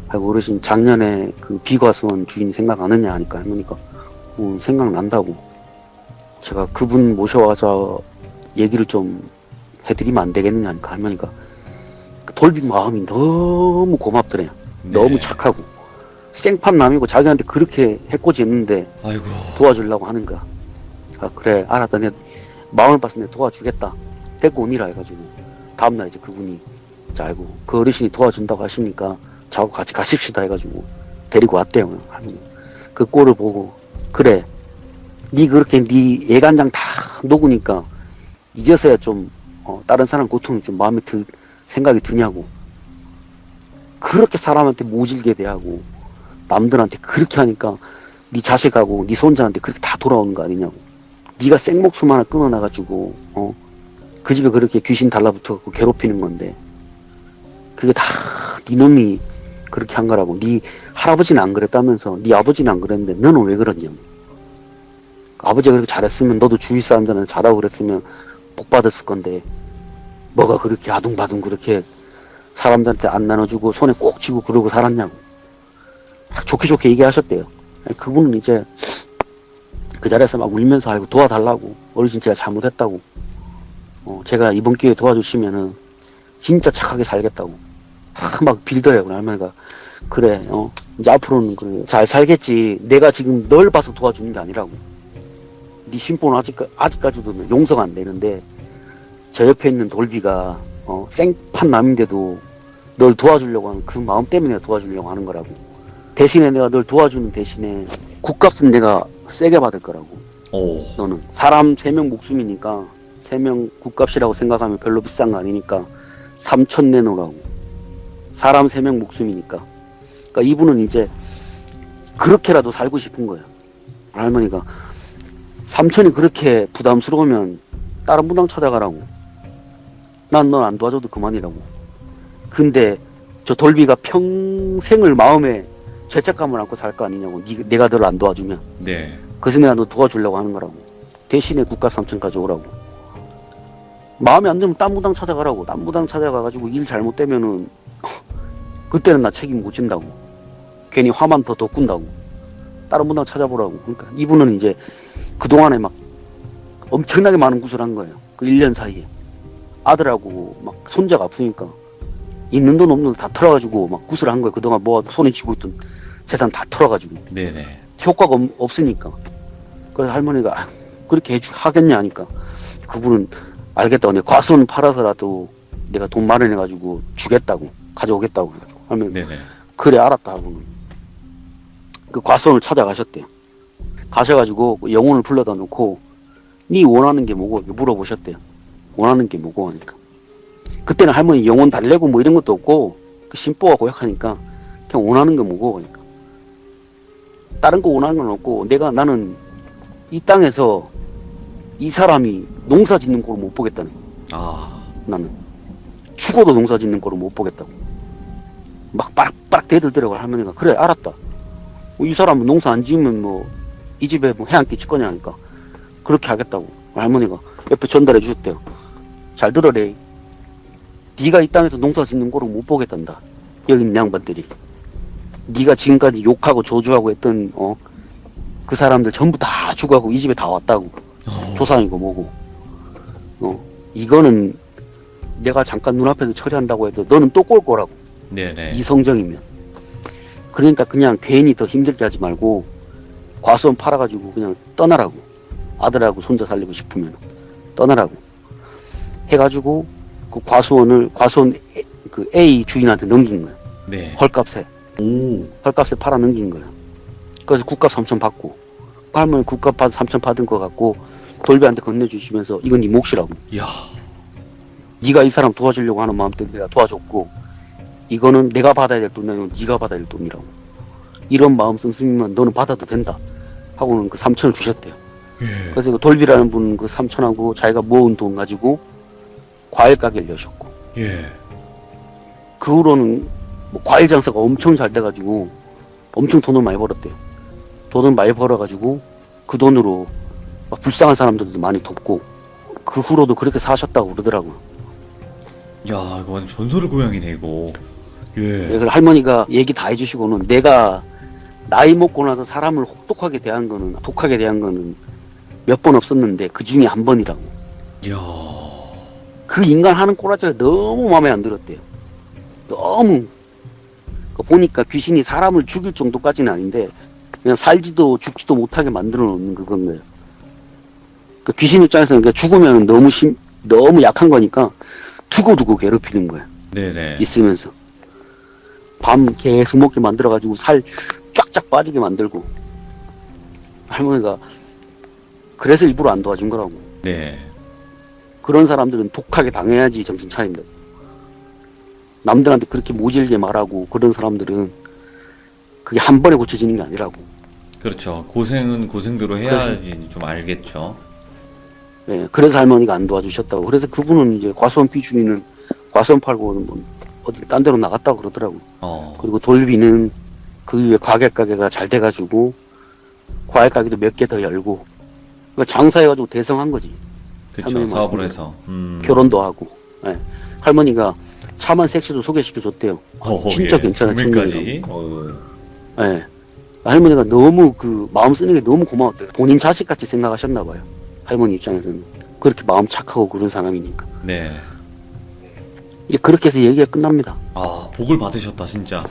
아이고 어르신 작년에 그 비과수원 주인이 생각 안 하냐 하니까 할머니가 생각난다고. 제가 그분 모셔와서 얘기를 좀 해드리면 안 되겠느냐 하니까 할머니가 그 돌비 마음이 너무 고맙더래요. 네. 너무 착하고 생판 남이고 자기한테 그렇게 해코지 했는데 아이고. 도와주려고 하는 거야. 아 그래 알았다, 내 마음을 봤을 때 도와주겠다, 데리고 오니라 해가지고 다음날 이제 그분이 아이고 그 어르신이 도와준다고 하시니까 저하고 같이 가십시다 해가지고 데리고 왔대요. 할머니. 그 꼴을 보고 그래 니 그렇게 니 예간장 다 녹으니까 이제서야 좀 다른 사람 고통이 좀 마음에 생각이 드냐고. 그렇게 사람한테 모질게 대하고 남들한테 그렇게 하니까 네 자식하고 네 손자한테 그렇게 다 돌아오는 거 아니냐고. 네가 생목숨 하나 끊어놔가지고 그 집에 그렇게 귀신 달라붙어갖고 괴롭히는 건데 그게 다 네 놈이 그렇게 한 거라고. 네 할아버지는 안 그랬다면서 네 아버지는 안 그랬는데 너는 왜 그러냐고. 아버지가 그렇게 잘했으면 너도 주위 사람들한테 잘하고 그랬으면 복 받았을 건데 뭐가 그렇게 아둥바둥 그렇게 사람들한테 안 나눠주고 손에 꼭 쥐고 그러고 살았냐고. 좋게 좋게 얘기하셨대요. 그분은 이제 그 자리에서 막 울면서 아이고 도와달라고, 어르신 제가 잘못했다고, 제가 이번 기회에 도와주시면은 진짜 착하게 살겠다고 막 빌더라고요. 할머니가 그래 이제 앞으로는 그래 잘 살겠지. 내가 지금 널 봐서 도와주는 게 아니라고. 네 심보는 아직까지도 용서가 안 되는데 저 옆에 있는 돌비가 생판 남인데도 널 도와주려고 하는 그 마음 때문에 도와주려고 하는 거라고. 대신에 내가 널 도와주는 대신에 굿값은 내가 세게 받을 거라고. 오. 너는 사람 3명 목숨이니까 3명 굿값이라고 생각하면 별로 비싼 거 아니니까 3천 내놓으라고. 사람 3명 목숨이니까. 그러니까 이분은 이제 그렇게라도 살고 싶은 거예요. 할머니가 3천이 그렇게 부담스러우면 다른 무당 찾아가라고. 난 넌 안 도와줘도 그만이라고. 근데 저 돌비가 평생을 마음에 죄책감을 안고 살 거 아니냐고. 내가 너를 안 도와주면. 네. 그래서 내가 너 도와주려고 하는 거라고. 대신에 국값 3천 가져오라고. 마음에 안 들면 딴 무당 찾아가라고. 딴 무당 찾아가가지고 일 잘못되면은 그때는 나 책임 못 진다고. 괜히 화만 더 돋군다고. 다른 무당 찾아보라고. 그러니까 이분은 이제 그동안에 막 엄청나게 많은 구슬을 한 거예요. 그 1년 사이에. 아들하고 막 손자가 아프니까 있는 돈 없는 돈 다 털어가지고 막 구슬을 한 거예요. 그동안 뭐 손에 쥐고 있던 재산 다 털어가지고. 네네. 효과가 없으니까. 그래서 할머니가 아, 그렇게 하겠냐 하니까 그분은 알겠다고. 내가 과수원 팔아서라도 내가 돈 마련해가지고 주겠다고. 가져오겠다고. 그래가지고 할머니 네네. 그래 알았다 하고는 그 과수원을 찾아가셨대요. 가셔가지고 영혼을 불러다 놓고 네 원하는 게 뭐고 물어보셨대요. 원하는 게 뭐고 하니까 그때는 할머니 영혼 달래고 뭐 이런 것도 없고 그 심보가 고약하니까 그냥 원하는 게 뭐고 하니까 다른 거 원하는 건 없고 나는 이 땅에서 이 사람이 농사 짓는 꼴을 못 보겠다는 거야. 아. 나는 죽어도 농사 짓는 꼴을 못 보겠다고. 막 빠락빠락 대들더라고. 할머니가 그래 알았다. 이 사람은 농사 안 지으면 뭐 이 집에 뭐 해 한 끼 줄 거냐 하니까 그렇게 하겠다고. 할머니가 옆에 전달해 주셨대요. 잘 들어래. 네가 이 땅에서 농사 짓는 꼴을 못 보겠단다. 여기 있는 양반들이. 네가 지금까지 욕하고 저주하고 했던 그 사람들 전부 다 죽어가고 이 집에 다 왔다고. 조상이고 뭐고. 이거는 내가 잠깐 눈앞에서 처리한다고 해도 너는 또 꼴 거라고. 네네. 이 성정이면. 그러니까 그냥 괜히 더 힘들게 하지 말고 과수원 팔아가지고 그냥 떠나라고. 아들하고 손자 살리고 싶으면 떠나라고 해가지고 그 과수원 그 A 주인한테 넘긴 거야. 네. 헐값에 팔아 넘긴 거야. 그래서 국값 3천 받고 할머니 국값 3천 받은 거 갖고 돌비한테 건네주시면서 이건 네 몫이라고. 이야. 네가 이 사람 도와주려고 하는 마음 때문에 내가 도와줬고 이거는 내가 받아야 될 돈이 아니고 네가 받아야 될 돈이라고. 이런 마음 씀씀이면 너는 받아도 된다 하고는 그 3천을 주셨대요. 예. 그래서 그 돌비라는 분은 그 3천하고 자기가 모은 돈 가지고 과일 가게를 여셨고 예. 그 후로는 뭐 과일 장사가 엄청 잘 돼가지고 엄청 돈을 많이 벌었대요. 돈을 많이 벌어가지고 그 돈으로 막 불쌍한 사람들도 많이 돕고 그 후로도 그렇게 사셨다고 그러더라고요. 야, 이거 완전 전설의 고향이네 이거. 예. 그래서 할머니가 얘기 다 해주시고는 내가 나이 먹고 나서 사람을 독하게 대한 거는 몇 번 없었는데 그 중에 한 번이라고. 이야. 그 인간 하는 꼬라지가 너무 마음에 안 들었대요. 너무. 보니까 귀신이 사람을 죽일 정도까지는 아닌데 그냥 살지도 죽지도 못하게 만들어 놓는 그건 거예요. 그 귀신 입장에서는 그러니까 죽으면 너무 약한 거니까 두고두고 괴롭히는 거예요. 네네. 있으면서 밤 계속 먹게 만들어가지고 살 쫙쫙 빠지게 만들고. 할머니가 그래서 일부러 안 도와준 거라고. 네. 그런 사람들은 독하게 당해야지 정신 차린다. 남들한테 그렇게 모질게 말하고 그런 사람들은 그게 한 번에 고쳐지는 게 아니라고. 그렇죠. 고생은 고생대로 해야지 좀 알겠죠. 예, 그래서 할머니가 안 도와주셨다고. 그래서 그분은 이제 과수원 비중이는 과수원 팔고는 뭐 어디 딴 데로 나갔다고 그러더라고. 그리고 돌비는 그 이후에 과일 가게가 잘 돼가지고 과일 가게도 몇 개 더 열고 그러니까 장사해가지고 대성한 거지. 그렇죠. 할머니 사업을 말씀대로. 해서. 결혼도 하고. 예. 할머니가 차만 섹시도 소개시켜줬대요. 진짜 예. 괜찮아. 중매까지. 예. 할머니가 너무 그 마음 쓰는 게 너무 고마웠대요. 본인 자식같이 생각하셨나 봐요. 할머니 입장에서는 그렇게 마음 착하고 그런 사람이니까. 네. 이제 그렇게 해서 얘기가 끝납니다. 아, 복을 받으셨다 진짜.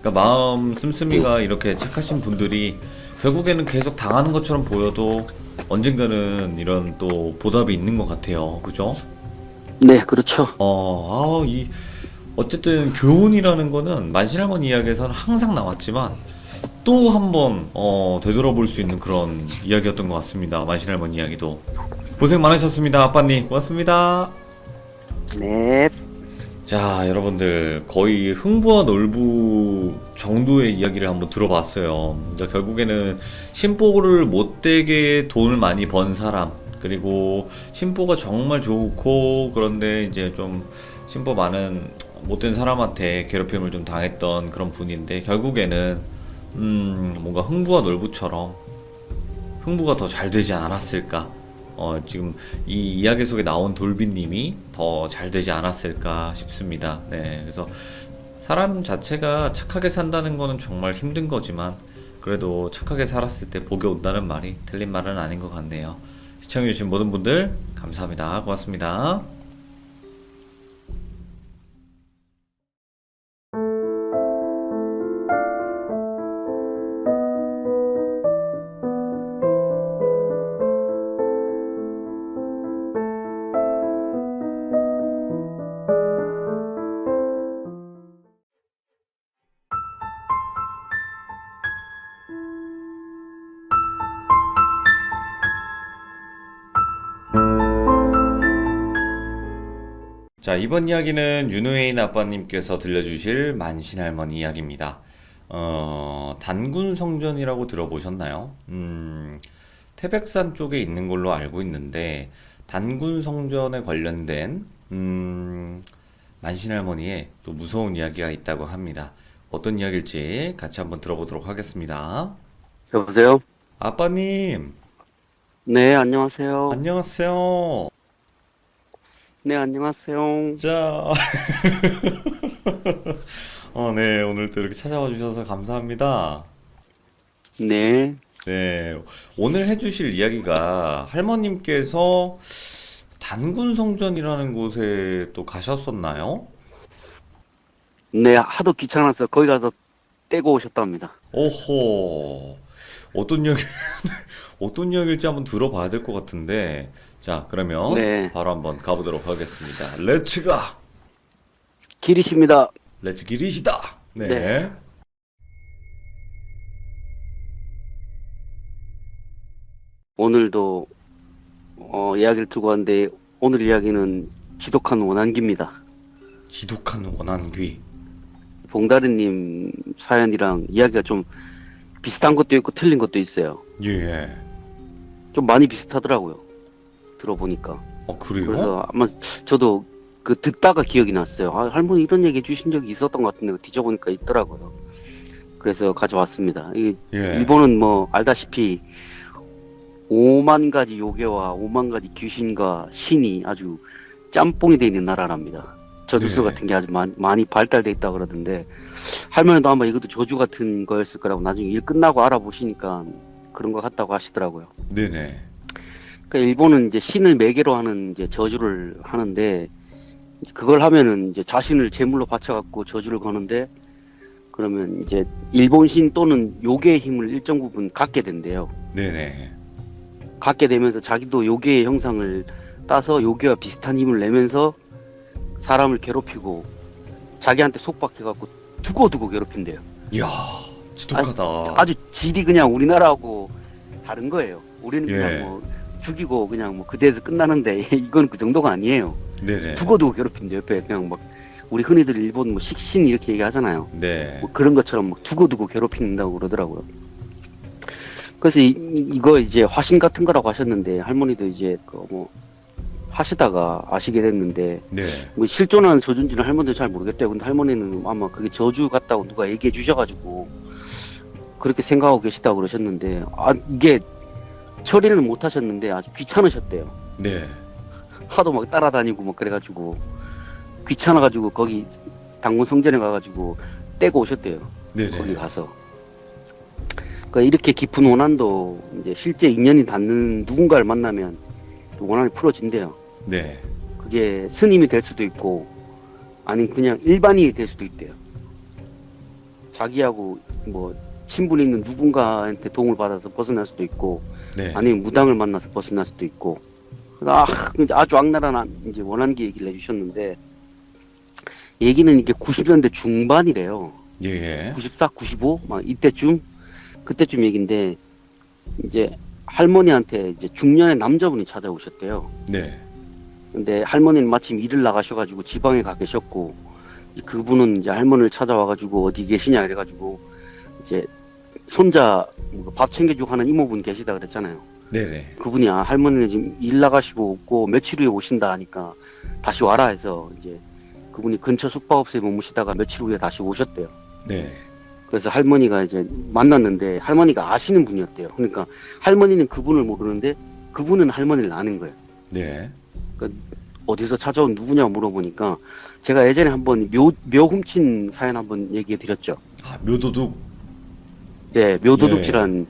그러니까 마음 씀씀이가 이렇게 착하신 분들이 결국에는 계속 당하는 것처럼 보여도 언젠가는 이런 또 보답이 있는 것 같아요. 그죠? 네, 그렇죠. 어쨌든 교훈이라는 거는 만신할머니 이야기에서는 항상 나왔지만 또 한 번 되돌아볼 수 있는 그런 이야기였던 것 같습니다. 만신할머니 이야기도. 고생 많으셨습니다. 아빠님. 고맙습니다. 네. 자, 여러분들 거의 흥부와 놀부 정도의 이야기를 한번 들어봤어요. 그러니까 결국에는 심보를 못되게 돈을 많이 번 사람, 그리고 심보가 정말 좋고 그런데 이제 좀 심보 많은 못된 사람한테 괴롭힘을 좀 당했던 그런 분인데 결국에는 뭔가 흥부와 놀부처럼 흥부가 더 잘 되지 않았을까? 지금 이 이야기 속에 나온 돌비님이 더 잘 되지 않았을까 싶습니다. 네, 그래서 사람 자체가 착하게 산다는 거는 정말 힘든 거지만 그래도 착하게 살았을 때 복이 온다는 말이 틀린 말은 아닌 것 같네요. 시청해주신 모든 분들 감사합니다. 고맙습니다. 자, 이번 이야기는 윤호인 아빠님께서 들려주실 만신할머니 이야기입니다. 단군성전이라고 들어보셨나요? 태백산 쪽에 있는 걸로 알고 있는데, 단군성전에 관련된, 만신할머니의 또 무서운 이야기가 있다고 합니다. 어떤 이야기일지 같이 한번 들어보도록 하겠습니다. 여보세요? 아빠님, 네, 안녕하세요. 안녕하세요. 네, 안녕하세요. 자, 네, 오늘 또 이렇게 찾아와 주셔서 감사합니다. 네, 네, 오늘 해주실 이야기가 할머님께서 단군성전이라는 곳에 또 가셨었나요? 네, 하도 귀찮아서 거기 가서 떼고 오셨답니다. 오호, 어떤 이야기, 어떤 이야기일지 한번 들어봐야 될 것 같은데, 자, 그러면 네, 바로 한번 가보도록 하겠습니다. 렛츠가! 길이십니다. 렛츠 기리시다! 네, 네, 오늘도 이야기를 들고 왔는데 오늘 이야기는 지독한 원한기입니다. 지독한 원한귀. 봉다리님 사연이랑 이야기가 좀 비슷한 것도 있고 틀린 것도 있어요. 예. 좀 많이 비슷하더라고요. 들어보니까. 그래요? 그래서 아마 저도 그 듣다가 기억이 났어요. 아, 할머니 이런 얘기 해주신 적이 있었던 것 같은데 뒤져보니까 있더라고요. 그래서 가져왔습니다. 이 예. 일본은 뭐 알다시피 5만 가지 요괴와 5만 가지 귀신과 신이 아주 짬뽕이 돼 있는 나라랍니다. 저주서 네. 같은 게 아주 많이 발달돼 있다 그러던데 할머니도 아마 이것도 저주 같은 거였을 거라고 나중에 일 끝나고 알아보시니까 그런 것 같다고 하시더라고요. 네네. 그러니까 일본은 이제 신을 매개로 하는 이제 저주를 하는데 그걸 하면은 이제 자신을 제물로 바쳐갖고 저주를 거는데 그러면 이제 일본 신 또는 요괴의 힘을 일정 부분 갖게 된대요. 네네. 갖게 되면서 자기도 요괴의 형상을 따서 요괴와 비슷한 힘을 내면서 사람을 괴롭히고 자기한테 속박해갖고 두고두고 괴롭힌대요. 이야, 지독하다. 아주 질이 그냥 우리나라하고 다른 거예요. 우리는 예. 그냥 뭐 죽이고 그냥 뭐 그대에서 끝나는데 이건 그 정도가 아니에요. 네네. 두고두고 괴롭힌대요. 옆에 그냥 막 우리 흔히들 일본 뭐 식신 이렇게 얘기하잖아요. 네. 뭐 그런 것처럼 막 두고두고 괴롭힌다고 그러더라고요. 그래서 이거 이제 화신 같은 거라고 하셨는데 할머니도 이제 그 뭐 하시다가 아시게 됐는데 네. 뭐 실존하는 저주인지는 할머니도 잘 모르겠대요. 근데 할머니는 아마 그게 저주 같다고 누가 얘기해 주셔가지고 그렇게 생각하고 계시다고 그러셨는데 이게 처리는 못 하셨는데 아주 귀찮으셨대요. 네. 하도 막 따라다니고 막 그래가지고 귀찮아가지고 거기 당군 성전에 가가지고 떼고 오셨대요. 거기 네네. 가서. 그러니까 이렇게 깊은 원한도 이제 실제 인연이 닿는 누군가를 만나면 원한이 풀어진대요. 네. 그게 스님이 될 수도 있고 아니면 그냥 일반인이 될 수도 있대요. 자기하고 뭐 친분이 있는 누군가한테 도움을 받아서 벗어날 수도 있고 네. 아니면 무당을 만나서 벗어날 수도 있고 아주 악랄한 이제 원한기 얘기를 해주셨는데 얘기는 이게 90년대 중반이래요. 예. 94, 95 막 그때쯤 얘긴데 이제 할머니한테 이제 중년의 남자분이 찾아오셨대요. 네. 근데 할머니는 마침 일을 나가셔가지고 지방에 가 계셨고 그분은 이제 할머니를 찾아와가지고 어디 계시냐 이래가지고 이제 손자 밥 챙겨주고 하는 이모분 계시다 그랬잖아요. 네네. 그분이 할머니는 지금 일 나가시고 없고 며칠 후에 오신다 하니까 다시 와라 해서 이제 그분이 근처 숙박업소에 머무시다가 며칠 후에 다시 오셨대요. 네. 그래서 할머니가 이제 만났는데 할머니가 아시는 분이었대요. 그러니까 할머니는 그분을 모르는데 그분은 할머니를 아는 거예요. 네. 그러니까 어디서 찾아온 누구냐고 물어보니까 제가 예전에 한번 묘 훔친 사연 한번 얘기해 드렸죠. 아, 묘도둑. 네, 묘도둑질한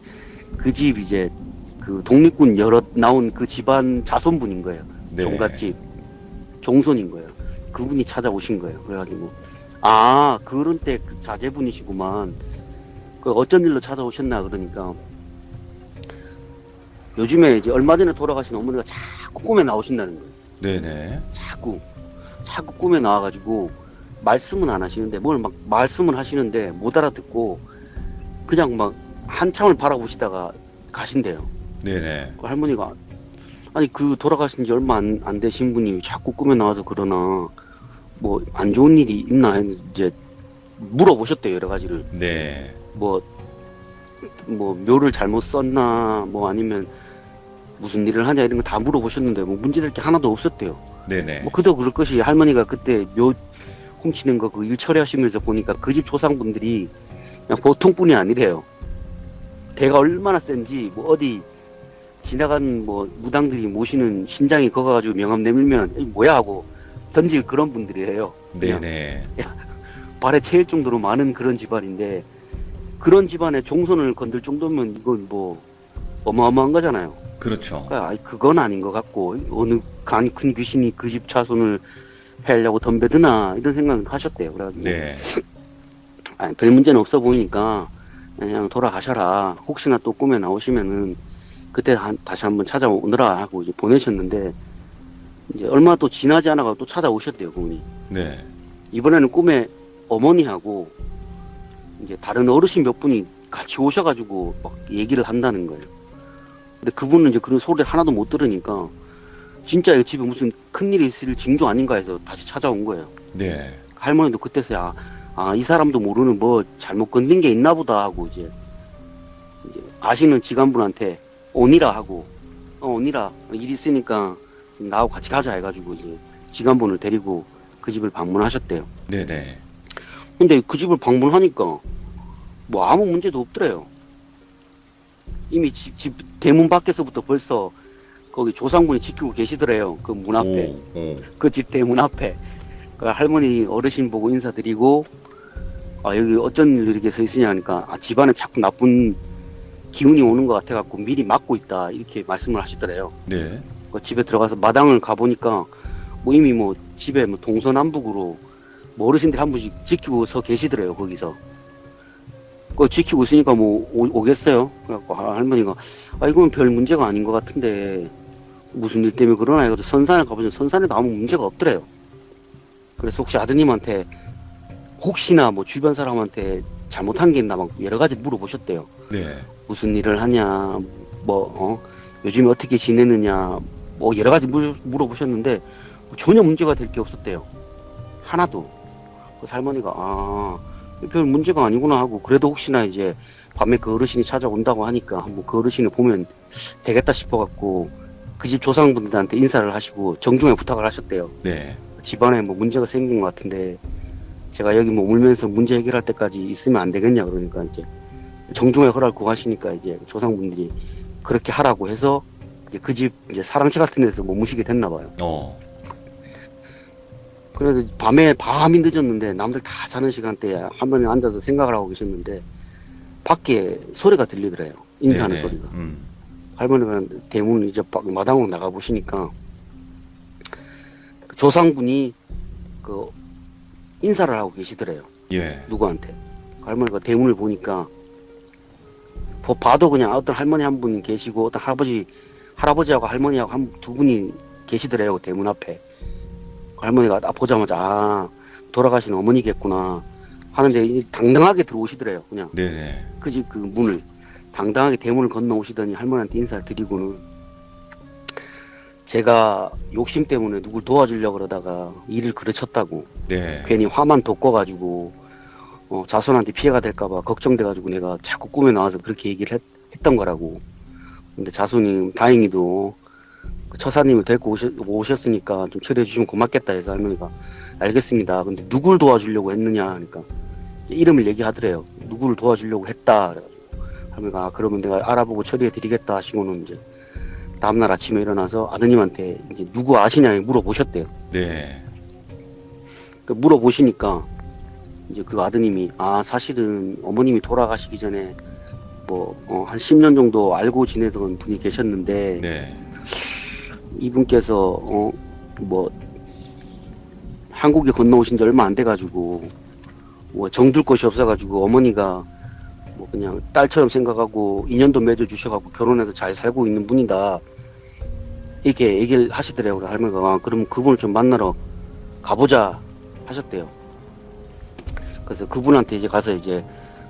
그 집 이제 그 독립군 여럿 나온 그 집안 자손분인 거예요. 네. 종갓집 종손인 거예요. 그분이 찾아오신 거예요. 그래가지고 아 그런 때 그 자제분이시구만. 그 어쩐 일로 찾아오셨나 그러니까 요즘에 이제 얼마 전에 돌아가신 어머니가 자꾸 꿈에 나오신다는 거예요. 네네. 자꾸 꿈에 나와가지고 말씀은 안 하시는데 뭘 막 말씀을 하시는데 못 알아듣고 그냥 막 한참을 바라보시다가 가신대요. 네네. 그 할머니가 아니 그 돌아가신 지 얼마 안 되신 분이 자꾸 꿈에 나와서 그러나 뭐 안 좋은 일이 있나 이제 물어보셨대요. 여러 가지를 네. 뭐 묘를 잘못 썼나 뭐 아니면 무슨 일을 하냐 이런 거 다 물어보셨는데 뭐 문제될 게 하나도 없었대요. 네네. 뭐 그도 그럴 것이 할머니가 그때 묘 훔치는 거 그 일 처리하시면서 보니까 그 집 조상분들이 그냥 보통 분이 아니래요. 배가 얼마나 센지 뭐 어디 지나간 뭐 무당들이 모시는 신장이 거가가지고 명함 내밀면 이 뭐야 하고 던질 그런 분들이에요. 그냥 네네. 발에 채일 정도로 많은 그런 집안인데 그런 집안의 종손을 건들 정도면 이건 뭐 어마어마한 거잖아요. 그렇죠. 그러니까 그건 아닌 것 같고 어느 간 큰 귀신이 그 집 자손을 해하려고 덤벼드나 이런 생각을 하셨대요. 그래가지고 네. 아니, 별 문제는 없어 보이니까 그냥 돌아가셔라. 혹시나 또 꿈에 나오시면은 그때 다시 한번 찾아오느라 하고 이제 보내셨는데 이제 얼마 또 지나지 않아가 또 찾아오셨대요. 그분이. 네. 이번에는 꿈에 어머니하고 이제 다른 어르신 몇 분이 같이 오셔가지고 막 얘기를 한다는 거예요. 근데 그분은 이제 그런 소리를 하나도 못 들으니까 진짜 이 집에 무슨 큰일이 있을 징조 아닌가 해서 다시 찾아온 거예요. 네. 할머니도 그때서야 이 사람도 모르는 뭐 잘못 건든 게 있나 보다 하고 이제 아시는 직원분한테 오니라 하고 오니라 일 있으니까 나하고 같이 가자 해가지고 이제 직원분을 데리고 그 집을 방문하셨대요. 네네. 근데 그 집을 방문하니까 뭐 아무 문제도 없더래요. 이미 집 대문 밖에서부터 벌써 거기 조상분이 지키고 계시더래요. 그 문 앞에. 오. 그 집 대문 앞에. 그 할머니 어르신 보고 인사드리고 여기 어쩐 일로 이렇게 서 있으냐 하니까 집안에 자꾸 나쁜 기운이 오는 것 같아갖고 미리 막고 있다 이렇게 말씀을 하시더래요. 네. 그 집에 들어가서 마당을 가보니까 뭐 이미 뭐 집에 뭐 동서남북으로 뭐 어르신들 한 분씩 지키고 서 계시더래요. 거기서 그 지키고 있으니까 뭐 오겠어요. 그래갖고 할머니가 이건 별 문제가 아닌 것 같은데 무슨 일 때문에 그러나 해서 선산에 가보니 선산에도 아무 문제가 없더래요. 그래서 혹시 아드님한테 혹시나 뭐 주변 사람한테 잘못한 게 있나 막 여러 가지 물어보셨대요. 네. 무슨 무슨 일을 하냐, 요즘에 어떻게 지내느냐, 뭐 여러 가지 물어보셨는데 전혀 문제가 될 게 없었대요. 하나도. 그래서 할머니가 별 문제가 아니구나 하고 그래도 혹시나 이제 밤에 그 어르신이 찾아온다고 하니까 한번 그 어르신을 보면 되겠다 싶어갖고 그 집 조상분들한테 인사를 하시고 정중하게 부탁을 하셨대요. 네. 집안에 뭐 문제가 생긴 것 같은데 제가 여기 뭐 울면서 문제 해결할 때까지 있으면 안 되겠냐 그러니까 이제 정중하게 허락을 구하시니까 이제 조상분들이 그렇게 하라고 해서 이제 그 집 이제 사랑채 같은 데서 머무시게 됐나 봐요. 그래서 밤이 늦었는데 남들 다 자는 시간대에 한 번에 앉아서 생각을 하고 계셨는데 밖에 소리가 들리더래요. 인사하는 네네. 소리가. 할머니가 대문 이제 마당으로 나가 보시니까 그 조상분이 그 인사를 하고 계시더래요. 예. 누구한테. 할머니가 대문을 보니까 봐도 그냥 어떤 할머니 한 분이 계시고 어떤 할아버지하고 할머니하고 두 분이 계시더래요. 대문 앞에. 할머니가 딱 보자마자 돌아가신 어머니겠구나 하는데 이제 당당하게 들어오시더래요. 그냥 네네. 그 집 그 문을 당당하게 대문을 건너오시더니 할머니한테 인사를 드리고는 제가 욕심 때문에 누굴 도와주려고 그러다가 일을 그르쳤다고 네. 괜히 화만 돋궈가지고 자손한테 피해가 될까봐 걱정돼가지고 내가 자꾸 꿈에 나와서 그렇게 얘기를 했던 거라고. 근데 자손이 다행히도 그 처사님을 데리고 오셨으니까 좀 처리해 주시면 고맙겠다 해서 할머니가 알겠습니다. 근데 누굴 도와주려고 했느냐 하니까 이제 이름을 얘기하더래요. 누구를 도와주려고 했다. 그래가지고 할머니가 아, 그러면 내가 알아보고 처리해드리겠다 하시고는 이제 다음날 아침에 일어나서 아드님한테 이제 누구 아시냐 물어보셨대요. 네. 그 물어보시니까 이제 그 아드님이 아 사실은 어머님이 돌아가시기 전에 뭐 한 10년 정도 알고 지내던 분이 계셨는데 네. 이분께서 뭐 한국에 건너오신 지 얼마 안 돼가지고 뭐 정들 곳이 없어가지고 어머니가 뭐 그냥 딸처럼 생각하고 인연도 맺어주셔가지고 결혼해서 잘 살고 있는 분이다 이렇게 얘기를 하시더래요. 할머니가 아, 그럼 그분을 좀 만나러 가보자 하셨대요. 그래서 그분한테 이제 가서 이제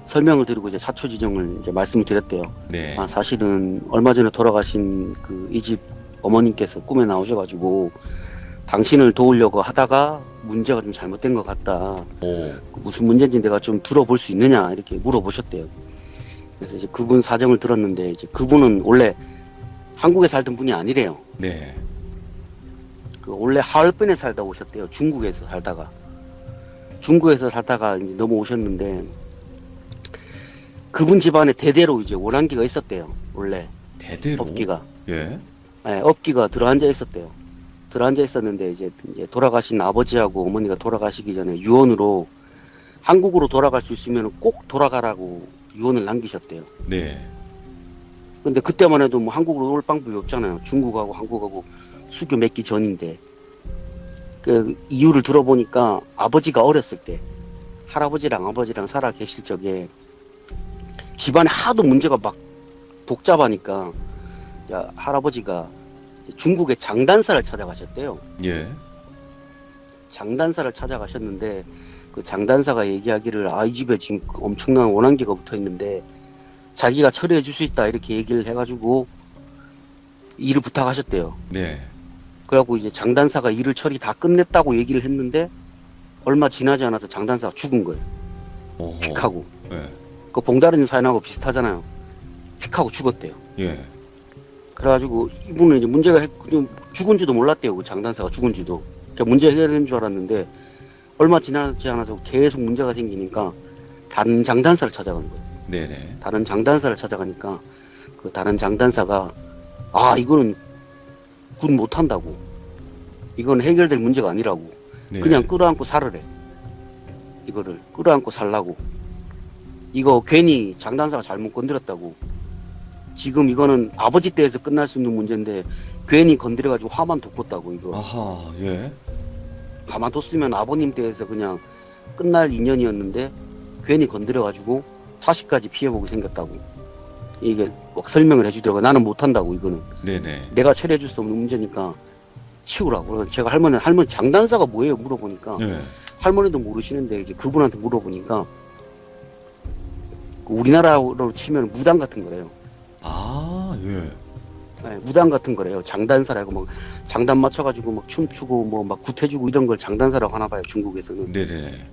설명을 드리고 이제 사초 지정을 이제 말씀을 드렸대요. 네. 아 사실은 얼마 전에 돌아가신 그 이 집 어머님께서 꿈에 나오셔가지고 당신을 도우려고 하다가 문제가 좀 잘못된 것 같다. 오. 무슨 문제인지 내가 좀 들어볼 수 있느냐 이렇게 물어보셨대요. 그래서 이제 그분 사정을 들었는데 이제 그분은 원래 한국에 살던 분이 아니래요. 네. 그 원래 하얼빈에 살다 오셨대요. 중국에서 살다가 이제 넘어오셨는데 그분 집안에 대대로 이제 원한기가 있었대요. 원래 대대로. 업기가 예. 업기가 들어앉아 있었대요. 들어앉아 있었는데 이제 돌아가신 아버지하고 어머니가 돌아가시기 전에 유언으로 한국으로 돌아갈 수 있으면 꼭 돌아가라고 유언을 남기셨대요. 네. 근데 그때만 해도 뭐 한국으로 올 방법이 없잖아요. 중국하고 한국하고 수교 맺기 전인데 그 이유를 들어보니까 아버지가 어렸을 때 할아버지랑 아버지랑 살아 계실 적에 집안에 하도 문제가 막 복잡하니까 할아버지가 중국의 장단사를 찾아가셨대요. 예. 장단사를 찾아가셨는데 그 장단사가 얘기하기를 아 이 집에 지금 엄청난 원한기가 붙어 있는데 자기가 처리해 줄 수 있다 이렇게 얘기를 해가지고 일을 부탁하셨대요. 네. 그래갖고 이제 장단사가 일을 처리 다 끝냈다고 얘기를 했는데 얼마 지나지 않아서 장단사가 죽은 거예요. 오호. 픽하고. 예. 그 봉다른 사연하고 비슷하잖아요. 픽하고 죽었대요. 예. 그래가지고 이분은 이제 문제가 죽은지도 몰랐대요. 그 장단사가 죽은지도. 그러니까 문제 해결된 줄 알았는데 얼마 지나지 않아서 계속 문제가 생기니까 다른 장단사를 찾아간 거예요. 네네. 다른 장단사를 찾아가니까 그 다른 장단사가 아 이거는 군 못한다고. 이건 해결될 문제가 아니라고. 네. 그냥 끌어안고 살으래. 이거를 끌어안고 살라고. 이거 괜히 장단사가 잘못 건드렸다고. 지금 이거는 아버지 때에서 끝날 수 있는 문제인데 괜히 건드려가지고 화만 돋궜다고 이거. 아하. 예. 가만뒀으면 아버님 때에서 그냥 끝날 인연이었는데 괜히 건드려가지고 자식까지 피해보게 생겼다고. 이게 막 설명을 해주더라고. 나는 못한다고 이거는. 네네. 내가 처리해줄 수 없는 문제니까 치우라고. 그래서 제가 할머니 장단사가 뭐예요 물어보니까 예. 할머니도 모르시는데 이제 그분한테 물어보니까 우리나라로 치면 무당 같은 거래요. 아, 예. 네, 무당 같은 거래요. 장단사라고 막 장단 맞춰가지고 막 춤추고 뭐 막 굿해주고 이런 걸 장단사라고 하나 봐요. 중국에서는. 네네.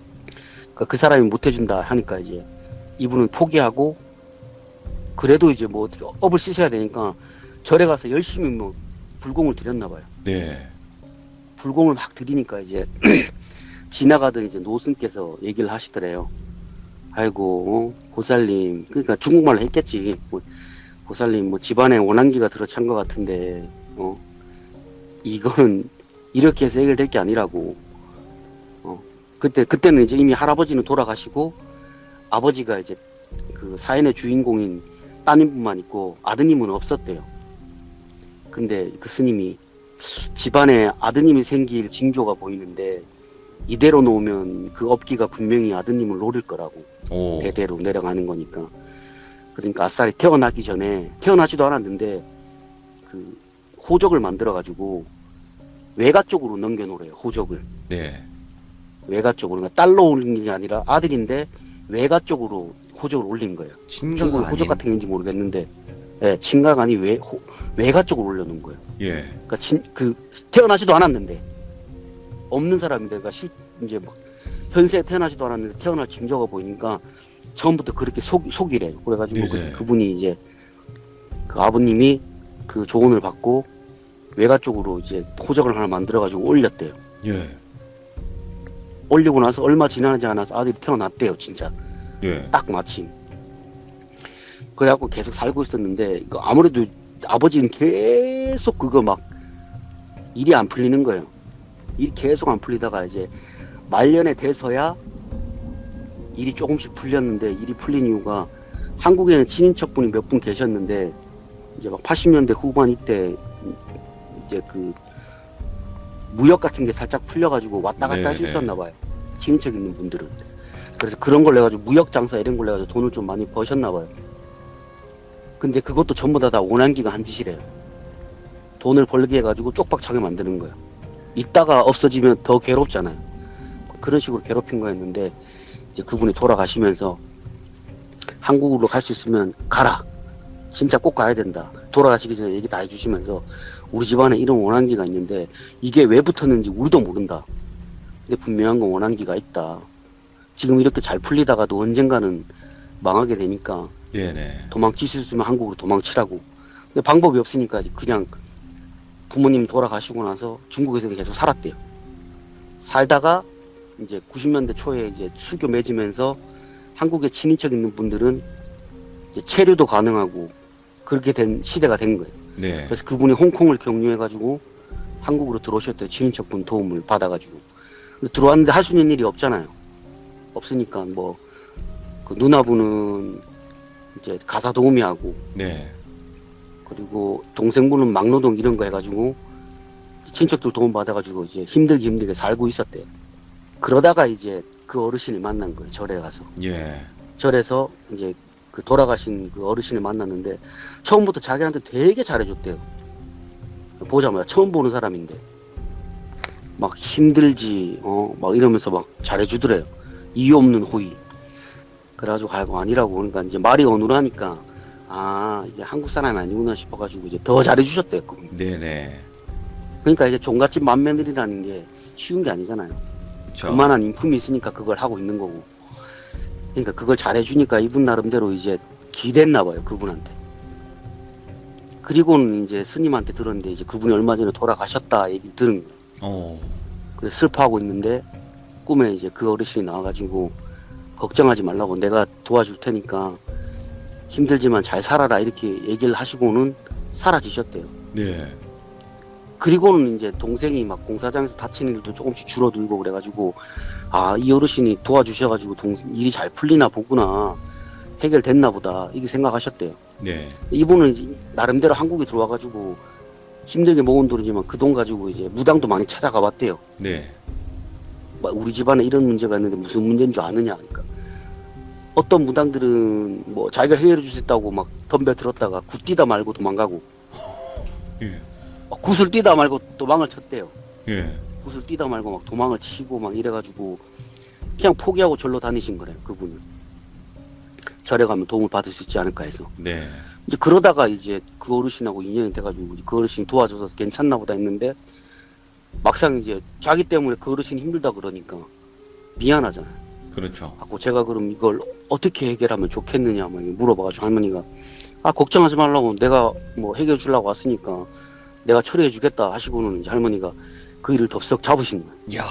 그 사람이 못해준다 하니까 이제 이분은 포기하고 그래도 이제 뭐 어떻게 업을 씻어야 되니까 절에 가서 열심히 뭐 불공을 드렸나 봐요. 네. 불공을 막 드리니까 이제 지나가던 이제 노승께서 얘기를 하시더래요. 아이고 보살님, 그러니까 중국말로 했겠지. 뭐, 보살님 뭐 집안에 원한기가 들어찬 것 같은데 이거는 이렇게 해서 해결될 게 아니라고. 그때는 이제 이미 할아버지는 돌아가시고 아버지가 이제 그 사연의 주인공인 따님뿐만 있고 아드님은 없었대요. 근데 그 스님이 집안에 아드님이 생길 징조가 보이는데 이대로 놓으면 그 업기가 분명히 아드님을 노릴 거라고. 오. 대대로 내려가는 거니까. 그러니까 아싸리 태어나기 전에 태어나지도 않았는데 그 호적을 만들어 가지고 외가 쪽으로 넘겨 놓으래요. 호적을. 네. 외가 쪽으로. 그러니까 딸로 올린 게 아니라 아들인데 외가 쪽으로 호적을 올린 거예요. 친가가 중국 아닌. 호적 같은 건지 모르겠는데 친가가 아니 외가 쪽으로 올려놓은 거예요. 예. 그러니까 태어나지도 않았는데 없는 사람인데 그러니까 이제 막 현세에 태어나지도 않았는데 태어날 징조가 보이니까 처음부터 그렇게 속이래요. 그래가지고 네네. 그분이 이제 그 아버님이 그 조언을 받고 외가 쪽으로 이제 호적을 하나 만들어가지고 올렸대요. 예. 올리고 나서 얼마 지나지 않아서 아들이 태어났대요, 진짜. 예. 딱 마침. 그래갖고 계속 살고 있었는데, 아무래도 아버지는 계속 그거 막 일이 안 풀리는 거예요. 일이 계속 안 풀리다가 이제 말년에 돼서야 일이 조금씩 풀렸는데, 일이 풀린 이유가 한국에는 친인척분이 몇 분 계셨는데, 이제 막 80년대 후반 이때 이제 그 무역 같은 게 살짝 풀려가지고 왔다 갔다 할 수 네네. 있었나 봐요. 친인척 있는 분들은. 그래서 그런 걸 해가지고 무역 장사 이런 걸 해가지고 돈을 좀 많이 버셨나 봐요. 근데 그것도 전부 다 원한기가 한 짓이래요. 돈을 벌게 해가지고 쪽박차게 만드는 거예요. 있다가 없어지면 더 괴롭잖아요. 그런 식으로 괴롭힌 거였는데, 이제 그분이 돌아가시면서 한국으로 갈 수 있으면 가라. 진짜 꼭 가야 된다. 돌아가시기 전에 얘기 다 해주시면서, 우리 집안에 이런 원한기가 있는데 이게 왜 붙었는지 우리도 모른다. 근데 분명한 건 원한기가 있다. 지금 이렇게 잘 풀리다가도 언젠가는 망하게 되니까 네네. 도망칠 수 있으면 한국으로 도망치라고. 근데 방법이 없으니까 그냥 부모님 돌아가시고 나서 중국에서 계속 살았대요. 살다가 이제 90년대 초에 이제 수교 맺으면서 한국에 친인척 있는 분들은 이제 체류도 가능하고 그렇게 된 시대가 된 거예요. 네. 그래서 그분이 홍콩을 경유해가지고 한국으로 들어오셨대요. 친인척분 도움을 받아가지고. 들어왔는데 할 수 있는 일이 없잖아요. 없으니까 뭐 그 누나분은 이제 가사 도우미 하고, 네. 그리고 동생분은 막노동 이런 거 해가지고 친척들 도움 받아가지고 이제 힘들게 살고 있었대요. 그러다가 이제 그 어르신을 만난 거예요. 절에 가서. 예. 절에서 이제 그 돌아가신 그 어르신을 만났는데 처음부터 자기한테 되게 잘해줬대요. 보자마자 처음 보는 사람인데 막 힘들지 막 이러면서 막 잘해주더래요. 이유 없는 호의. 그래가지고 아이고 아니라고. 그러니까 이제 말이 어눌하니까 아 이게 한국 사람이 아니구나 싶어가지고 이제 더 잘해주셨대요. 그분. 네네. 그러니까 이제 종갓집 맏며느리라는 게 쉬운 게 아니잖아요. 그쵸. 그만한 인품이 있으니까 그걸 하고 있는 거고. 그러니까 그걸 잘해주니까 이분 나름대로 이제 기댔나 봐요, 그분한테. 그리고는 이제 스님한테 들었는데 이제 그분이 얼마 전에 돌아가셨다 얘기 들은 거예요. 그래서 슬퍼하고 있는데 꿈에 이제 그 어르신이 나와가지고 걱정하지 말라고, 내가 도와줄 테니까 힘들지만 잘 살아라 이렇게 얘기를 하시고는 사라지셨대요. 네. 그리고는 이제 동생이 막 공사장에서 다치는 일도 조금씩 줄어들고 그래가지고 아, 이 어르신이 도와주셔가지고 일이 잘 풀리나 보구나, 해결됐나 보다 이렇게 생각하셨대요. 네. 이분은 이제 나름대로 한국에 들어와가지고 힘들게 모은 돈이지만 그 돈 가지고 이제 무당도 많이 찾아가 봤대요. 네. 막 우리 집안에 이런 문제가 있는데 무슨 문제인 줄 아느냐 하니까, 어떤 무당들은 뭐 자기가 해결해 주겠다고 막 덤벼 들었다가 굿 뛰다 말고 도망가고, 예. 굿을 뛰다 말고 도망을 쳤대요. 예. 굿을 뛰다 말고 막 도망을 치고 막 이래가지고 그냥 포기하고 절로 다니신 거래요. 그분은 절에 가면 도움을 받을 수 있지 않을까 해서. 네. 이제 그러다가 이제 그 어르신하고 인연이 돼가지고 그 어르신이 도와줘서 괜찮나 보다 했는데, 막상 이제 자기 때문에 그 어르신이 힘들다 그러니까 미안하잖아요. 그렇죠. 갖고 제가 그럼 이걸 어떻게 해결하면 좋겠느냐 막 물어봐가지고 할머니가 아 걱정하지 말라고, 내가 뭐 해결해 주려고 왔으니까 내가 처리해 주겠다 하시고는 이제 할머니가 그 일을 덥석 잡으신 거예요. 이야.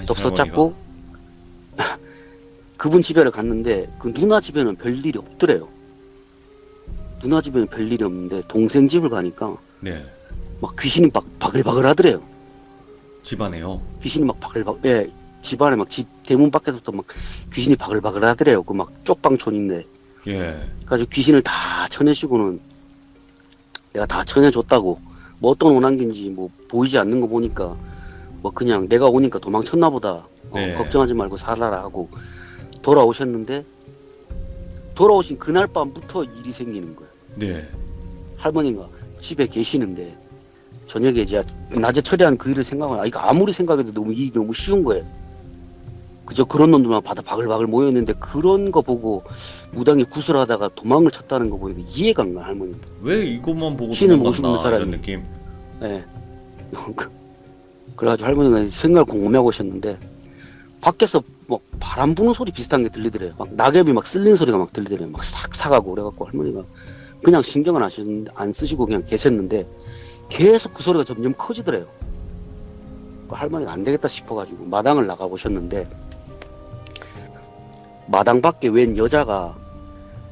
덥석 잡고 그분 집에를 갔는데 그 누나 집에는 별일이 없더래요. 누나 집에는 별일이 없는데 동생 집을 가니까 네. 막 귀신이 막 바글바글 하더래요. 집안에요. 귀신이 막 바글바글, 예, 집안에 막 집 대문 밖에서부터 막 귀신이 바글바글 하더래요. 그 막 쪽방촌인데. 예. 그래가지고 귀신을 다 쳐내시고는 내가 다 쳐내줬다고, 뭐 어떤 원한기인지 뭐 보이지 않는 거 보니까 뭐 그냥 내가 오니까 도망쳤나 보다, 네. 걱정하지 말고 살아라 하고 돌아오셨는데, 돌아오신 그날 밤부터 일이 생기는 거예요. 네. 할머니가 집에 계시는데 저녁에 이제 낮에 처리한 그 일을 생각하면 이거 아무리 생각해도 일이 너무 쉬운 거예요. 그저 그런 놈들만 바다 바글바글 모여있는데 그런 거 보고 무당이 구슬하다가 도망을 쳤다는 거 보니까 이해가 안 가, 할머니. 왜 이것만 보고 신을 모시고 있는 도망갔나 사람이. 이런 느낌. 예. 그래가지고 할머니가 생각을 궁금해하고 오셨는데 밖에서 막 바람 부는 소리 비슷한 게 들리더래요. 막 낙엽이 막 쓸린 소리가 막 들리더래요. 막 싹싹하고. 그래갖고 할머니가 그냥 신경을 안 쓰시고 그냥 계셨는데 계속 그 소리가 점점 커지더래요. 그 할머니가 안 되겠다 싶어가지고 마당을 나가보셨는데, 마당 밖에 웬 여자가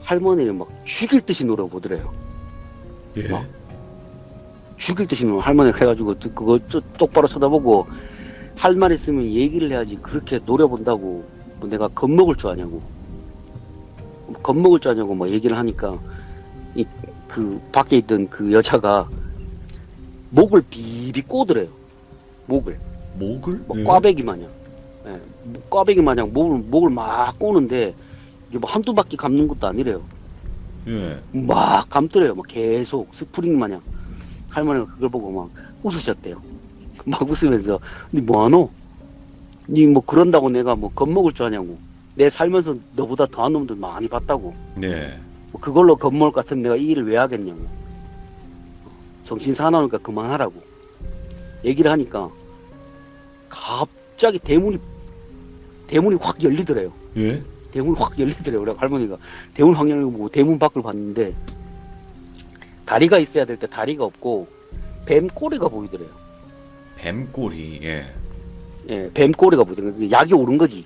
할머니를 막 죽일 듯이 노려보더래요. 예. 막 죽일 듯이 할머니가 해가지고 그거 똑바로 쳐다보고, 할 말 있으면 얘기를 해야지 그렇게 노려본다고 뭐 내가 겁먹을 줄 아냐고, 막 얘기를 하니까, 그 밖에 있던 그 여자가 목을 비비 꼬더래요. 목을 뭐 예. 꽈배기 마냥, 예, 뭐 꽈배기 마냥 목을 막 꼬는데, 이게 뭐 한두 바퀴 감는 것도 아니래요. 예. 막 감더래요. 막 계속 스프링 마냥. 할머니가 그걸 보고 막 웃으셨대요. 막 웃으면서, 니 뭐하노? 니 뭐 그런다고 내가 뭐 겁먹을 줄 아냐고. 내 살면서 너보다 더한 놈들 많이 봤다고. 네. 뭐 그걸로 겁먹을 것 같으면 내가 이 일을 왜 하겠냐고. 정신 사나우니까 그만하라고 얘기를 하니까, 갑자기 대문이 확 열리더래요. 예. 대문이 확 열리더래요. 그래 할머니가 대문 확 열리고 보고 대문 밖을 봤는데, 다리가 있어야 될 때 다리가 없고 뱀 꼬리가 보이더래요. 뱀꼬리. 예. 예, 뱀 꼬리가 보이더래요. 약이 오른 거지.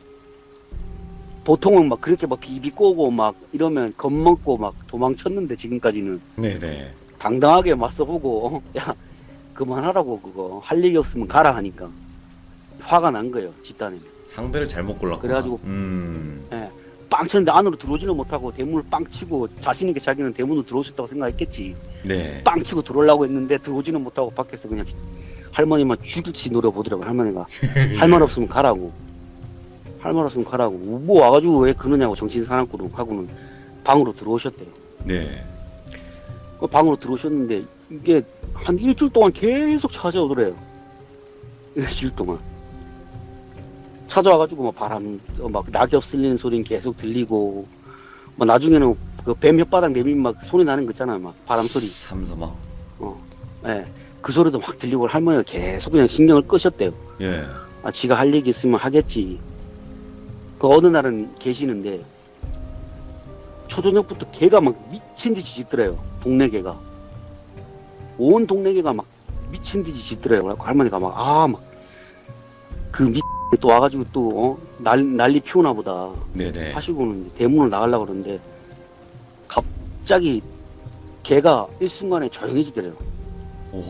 보통은 막 그렇게 막 비비 꼬고 막 이러면 겁먹고 막 도망쳤는데, 지금까지는 네네. 당당하게 맞서보고, 야 그만하라고, 그거 할 얘기 없으면 가라 하니까 화가 난 거예요, 집단에. 상대를 잘못 골랐구나. 그래가지고 네. 빵 쳤는데 안으로 들어오지는 못하고 대문을 빵 치고, 자신있게 자기는 대문으로 들어오셨다고 생각했겠지. 네. 빵 치고 들어오려고 했는데 들어오지는 못하고 밖에서 그냥 할머니만 죽일지 노려보더라고요. 할머니가 할 말 없으면 가라고, 할 말 없으면 가라고. 뭐 와가지고 왜 그러냐고 정신 사납고 하고는 방으로 들어오셨대요. 네. 그 방으로 들어오셨는데, 이게 한 일주일 동안 계속 찾아오더래요. 일주일 동안 찾아와가지고 막 바람, 막 낙엽 쓸리는 소리는 계속 들리고, 막 나중에는 그 뱀 혓바닥 내밀면 막 소리 나는 거 있잖아요. 막 바람 소리. 삼서막. 예. 그 소리도 막 들리고, 할머니가 계속 그냥 신경을 끄셨대요. 예. 아, 지가 할 얘기 있으면 하겠지. 그 어느 날은 계시는데, 초저녁부터 개가 막 미친 듯이 짖더래요. 동네 개가. 온 동네 개가 막 미친 듯이 짖더래요. 그래서 할머니가 그 또 와가지고 또 난리 피우나 보다 네네. 하시고는 대문을 나가려고 그러는데, 갑자기 개가 일순간에 조용해지더래요. 오.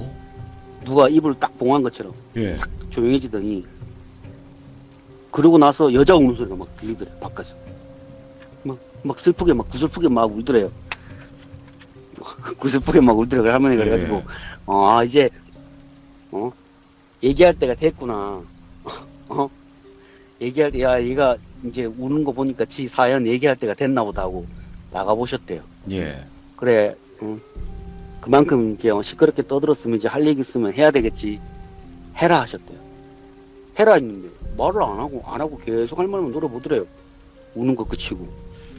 누가 입을 딱 봉한 것처럼 예. 조용해지더니, 그러고 나서 여자 우는 소리가 막 들리더래요. 바깥에서 막 슬프게, 막 구슬프게 막 울더래요. 구슬프게 막 울더래요. 할머니가. 예. 그래가지고 이제 얘기할 때가 됐구나. 얘기할 때, 야, 얘가 이제 우는 거 보니까 지 사연 얘기할 때가 됐나 보다 하고 나가보셨대요. 예. 그래, 그만큼 이렇게 시끄럽게 떠들었으면 이제 할 얘기 있으면 해야 되겠지. 해라 하셨대요. 해라 했는데 말을 안 하고 계속 할머니만 노려보더래요. 우는 거 그치고.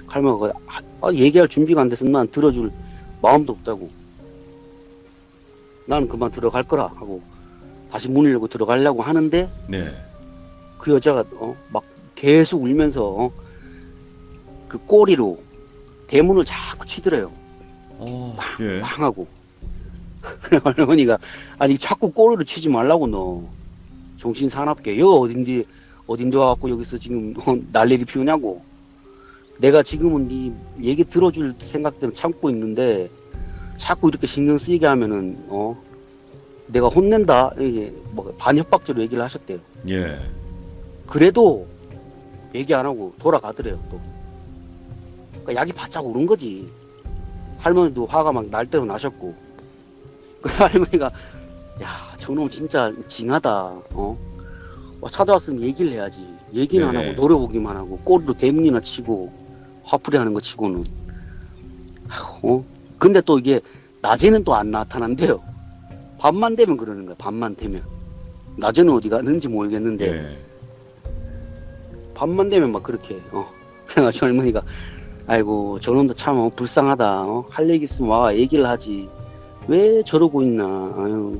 할머니가 얘기할 준비가 안 돼서 난 들어줄 마음도 없다고. 나는 그만 들어갈 거라 하고 다시 문을 열고 들어가려고 하는데, 네. 그 여자가 막 계속 울면서 그 꼬리로 대문을 자꾸 치더래요. 예. 쾅 하고. 그래 할머니가, 아니 자꾸 꼬리로 치지 말라고, 너 정신 사납게. 여기 어딘데 와갖고 여기서 지금 난리를 피우냐고. 내가 지금은 네 얘기 들어줄 생각 때문에 참고 있는데, 자꾸 이렇게 신경 쓰이게 하면은 내가 혼낸다. 이게 뭐 반협박죄로 얘기를 하셨대요. 예. 그래도 얘기 안 하고 돌아가더래요. 또 그러니까 약이 바짝 오른 거지. 할머니도 화가 막 날 대로 나셨고. 그 할머니가, 야, 저놈 진짜 징하다. 찾아왔으면 얘기를 해야지. 얘기는 안 네. 하고 노려보기만 하고 꼬리로 대문이나 치고 화풀이 하는 거 치고는. 근데 또 이게 낮에는 또 안 나타난대요. 밤만 되면 그러는 거야. 밤만 되면. 낮에는 어디 가는지 모르겠는데, 예. 밤만 되면 막 그렇게. 그래가지고 할머니가, 아이고 저놈도 참 불쌍하다. 할 얘기 있으면 와 얘기를 하지. 왜 저러고 있나. 아유.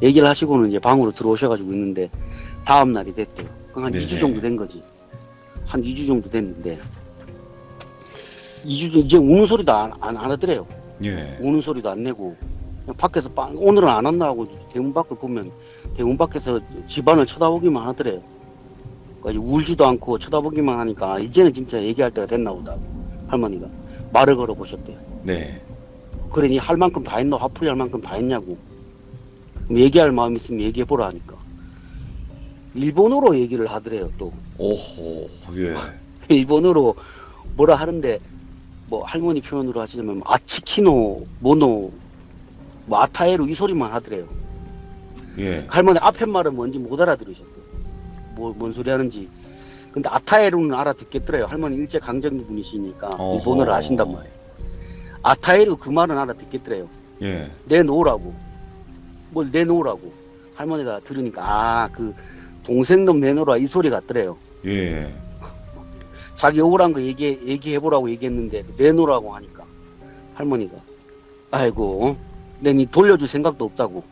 얘기를 하시고는 이제 방으로 들어오셔가지고 있는데, 다음 날이 됐대요. 한 네네. 2주 정도 된 거지. 한 2주 정도 됐는데, 2주 이제 우는 소리도 안 하더래요. 예. 우는 소리도 안 내고, 그냥 밖에서 오늘은 안 왔나 하고 대문 밖을 보면 대문 밖에서 집안을 쳐다보기만 하더래요. 그러니까 울지도 않고 쳐다보기만 하니까 이제는 진짜 얘기할 때가 됐나 보다. 할머니가 말을 걸어 보셨대요. 네. 그래 니 할 만큼 다 했노? 화풀이 할 만큼 다 했냐고. 그럼 얘기할 마음 있으면 얘기해 보라 하니까 일본어로 얘기를 하더래요. 또 오호. 예. 일본어로 뭐라 하는데 뭐 할머니 표현으로 하시자면 뭐 아치키노 모노 뭐 아타에루 이 소리만 하더래요. 예. 할머니 앞에 말은 뭔지 못 알아들으셨대요. 뭔 소리 하는지. 근데 아타에루는 알아듣겠더래요. 할머니 일제 강점기 분이시니까 어허. 일본어를 아신단 말이에요. 아타에루 그 말은 알아듣겠더래요. 예. 내놓으라고. 뭘 내놓으라고. 할머니가 들으니까 아 그 동생놈 내놓으라 이 소리 같더래요. 예. 자기 억울한 거 얘기해보라고 얘기했는데 내놓으라고 하니까 할머니가 아이고 내니 돌려줄 생각도 없다고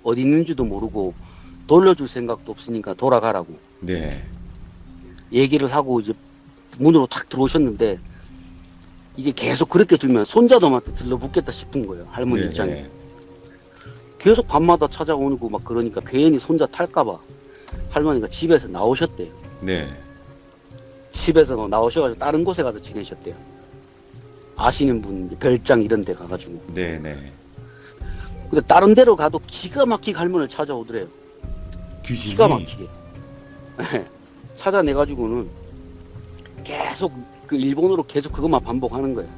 어디 있는지도 모르고 돌려줄 생각도 없으니까 돌아가라고 네. 얘기를 하고 이제 문으로 탁 들어오셨는데 이게 계속 그렇게 들면 손자놈한테 들러붙겠다 싶은 거예요. 할머니 네, 입장에서. 네. 계속 밤마다 찾아오고 막 그러니까 괜히 손자 탈까봐 할머니가 집에서 나오셨대요. 네. 집에서 나오셔가지고 다른 곳에 가서 지내셨대요. 아시는 분 별장 이런 데 가가지고. 네, 네. 근데 다른 데로 가도 기가 막히게 할머니를 찾아오더래요. 귀신이. 기가 막히게. 찾아내가지고는 계속 그 일본어로 계속 그것만 반복하는 거예요.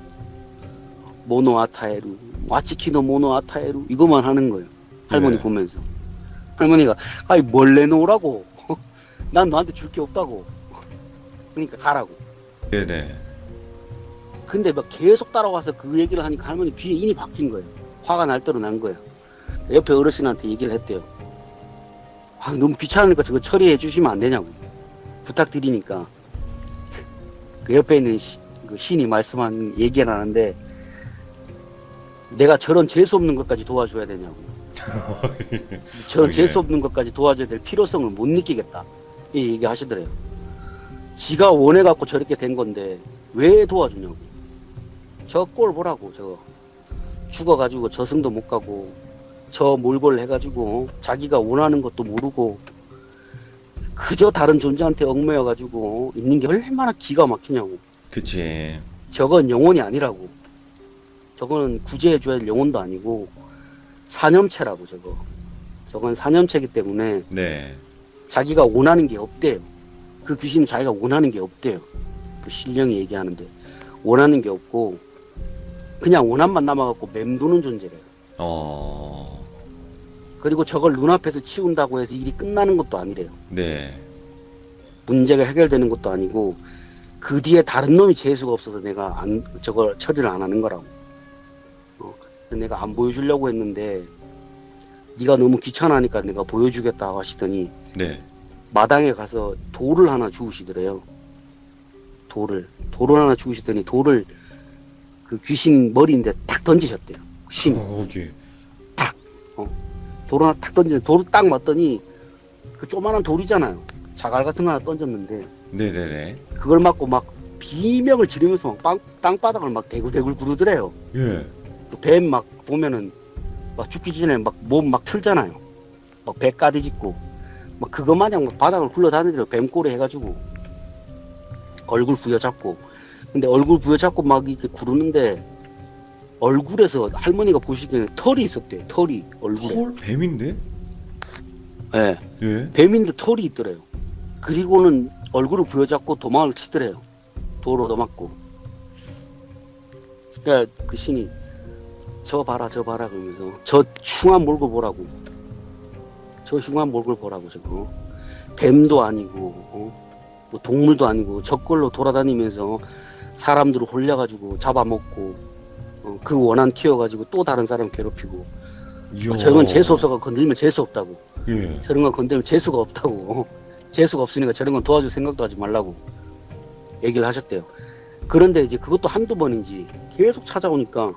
모노 아타에루, 와치키노 모노 아타에루 이것만 하는 거예요. 할머니 네. 보면서. 할머니가 아이 뭘 내놓으라고. 난 너한테 줄 게 없다고. 그러니까 가라고. 네, 네. 근데 막 계속 따라와서 그 얘기를 하니까 할머니 귀에 인이 박힌 거예요. 화가 날 대로 난 거예요. 옆에 어르신한테 얘기를 했대요. 아, 너무 귀찮으니까 저거 처리해 주시면 안 되냐고. 부탁드리니까. 그 옆에 있는 그 신이 말씀한 얘기를 하는데 내가 저런 재수없는 것까지 도와줘야 되냐고. 저런 예. 재수없는 것까지 도와줘야 될 필요성을 못 느끼겠다. 이 얘기 하시더래요. 지가 원해갖고 저렇게 된 건데 왜 도와주냐고. 저 꼴 보라고. 저거 죽어가지고 저승도 못 가고 저 몰골 해가지고 자기가 원하는 것도 모르고 그저 다른 존재한테 얽매여가지고 있는 게 얼마나 기가 막히냐고. 그치. 저건 영혼이 아니라고. 저거는 구제해줘야 할 영혼도 아니고 사념체라고. 저건 사념체이기 때문에 네. 자기가 원하는 게 없대요. 그 귀신은 자기가 원하는 게 없대요. 그 신령이 얘기하는데 원하는 게 없고 그냥 원한만 남아갖고 맴도는 존재래요. 그리고 저걸 눈앞에서 치운다고 해서 일이 끝나는 것도 아니래요. 네. 문제가 해결되는 것도 아니고 그 뒤에 다른 놈이 재수가 없어서 내가 저걸 처리를 안 하는 거라고. 내가 안 보여주려고 했는데 네가 너무 귀찮아하니까 내가 보여주겠다고 하시더니 네. 마당에 가서 돌을 하나 주우시더래요. 돌을 하나 주우시더니 돌을 그 귀신 머리인데 탁 던지셨대요. 신이. 오케이. 돌 하나 탁 던지는데 돌을 딱 맞더니 그 조그만한 돌이잖아요. 자갈 같은 거 하나 던졌는데 네네네. 그걸 맞고 막 비명을 지르면서 막 땅바닥을 막 대굴대굴 구르더래요. 예. 뱀 막 보면은 막 죽기 전에 막 몸 막 틀잖아요. 막 배 까디짓고 막 그거 마냥 막 바닥을 굴러다니더래요. 뱀꼬리 해가지고 얼굴 부여잡고. 근데 얼굴 부여잡고 막 이렇게 구르는데 얼굴에서 할머니가 보시기에는 털이 있었대요. 털이 얼굴에. 털? 뱀인데? 예. 예. 뱀인데 털이 있더래요. 그리고는 얼굴을 부여잡고 도망을 치더래요. 돌 얻어맞고. 그러니까 그 신이 저 봐라 그러면서 저 흉한 몰골 보라고. 저 흉한 몰골 보라고. 저거 뱀도 아니고 뭐 동물도 아니고 저걸로 돌아다니면서 사람들을 홀려가지고 잡아먹고 그 원한 키워가지고 또 다른 사람 괴롭히고. 이야. 저건 재수 없어가 건들면 재수 없다고. 예. 저런 건 건들면 재수가 없다고. 재수가 없으니까 저런 건 도와줄 생각도 하지 말라고 얘기를 하셨대요. 그런데 이제 그것도 한두 번인지 계속 찾아오니까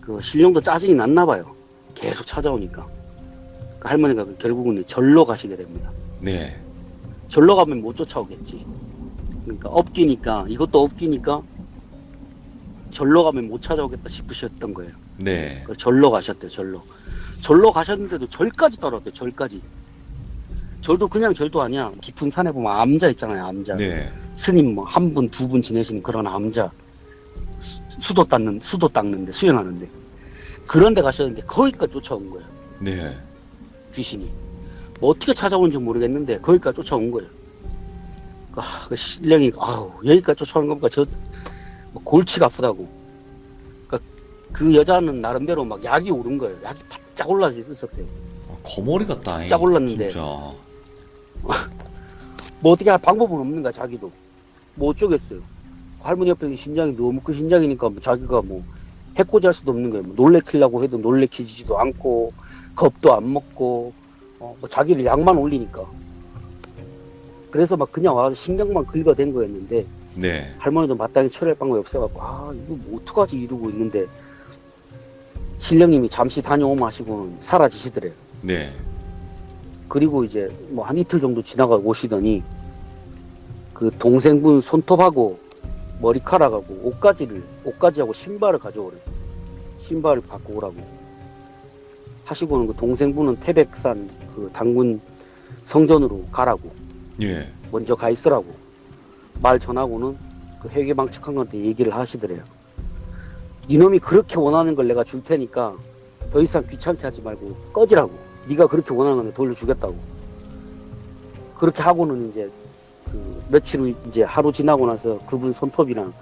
그 신령도 짜증이 났나 봐요. 계속 찾아오니까. 그 할머니가 결국은 절로 가시게 됩니다. 네. 절로 가면 못 쫓아오겠지. 그러니까 업기니까 이것도 업기니까 절로 가면 못 찾아오겠다 싶으셨던 거예요. 네. 그 절로 가셨대요. 절로 가셨는데도 절까지 따라왔대요. 절까지. 절도 그냥 절도 아니야. 깊은 산에 보면 암자 있잖아요. 암자. 네. 스님 뭐 한 분, 두 분 지내시는 그런 암자. 수도 닦는데, 수영하는데. 그런 데 가셨는데 거기까지 쫓아온 거예요. 네. 귀신이. 뭐 어떻게 찾아오는지 모르겠는데 거기까지 쫓아온 거예요. 그 신령이 여기까지 쫓아오는 겁니까? 뭐 골치가 아프다고. 그 여자는 나름대로 막 약이 오른 거예요. 약이 바짝 올라서 있었대요. 거머리 같다. 바짝 올랐는데. 진짜. 뭐 어떻게 할 방법은 없는 거야, 자기도. 뭐 어쩌겠어요. 할머니 옆에 신장이 너무 큰 신장이니까 뭐 자기가 뭐 해코지 할 수도 없는 거예요. 뭐 놀래키려고 해도 놀래키지도 않고 겁도 안 먹고 뭐 자기를 약만 올리니까. 그래서 막 그냥 와서 신경만 긁어댄 거였는데 네. 할머니도 마땅히 처리할 방법이 없어갖고 이거 뭐 어떡하지 이러고 있는데 신령님이 잠시 다녀오면 하시고는 사라지시더래요. 네. 그리고 이제 뭐 한 이틀 정도 지나가고 오시더니 그 동생분 손톱하고 머리카락하고 옷가지하고 신발을 가져오래. 신발을 갖고 오라고 하시고는 그 동생분은 태백산 그 당군 성전으로 가라고 예. 먼저 가 있으라고 말 전하고는 그 회계망측한 얘기를 하시더래요. 이놈이 그렇게 원하는 걸 내가 줄 테니까 더 이상 귀찮게 하지 말고 꺼지라고. 네가 그렇게 원하는 건데 돌려주겠다고. 그렇게 하고는 이제 그 며칠 후 이제 하루 지나고 나서 그분 손톱이랑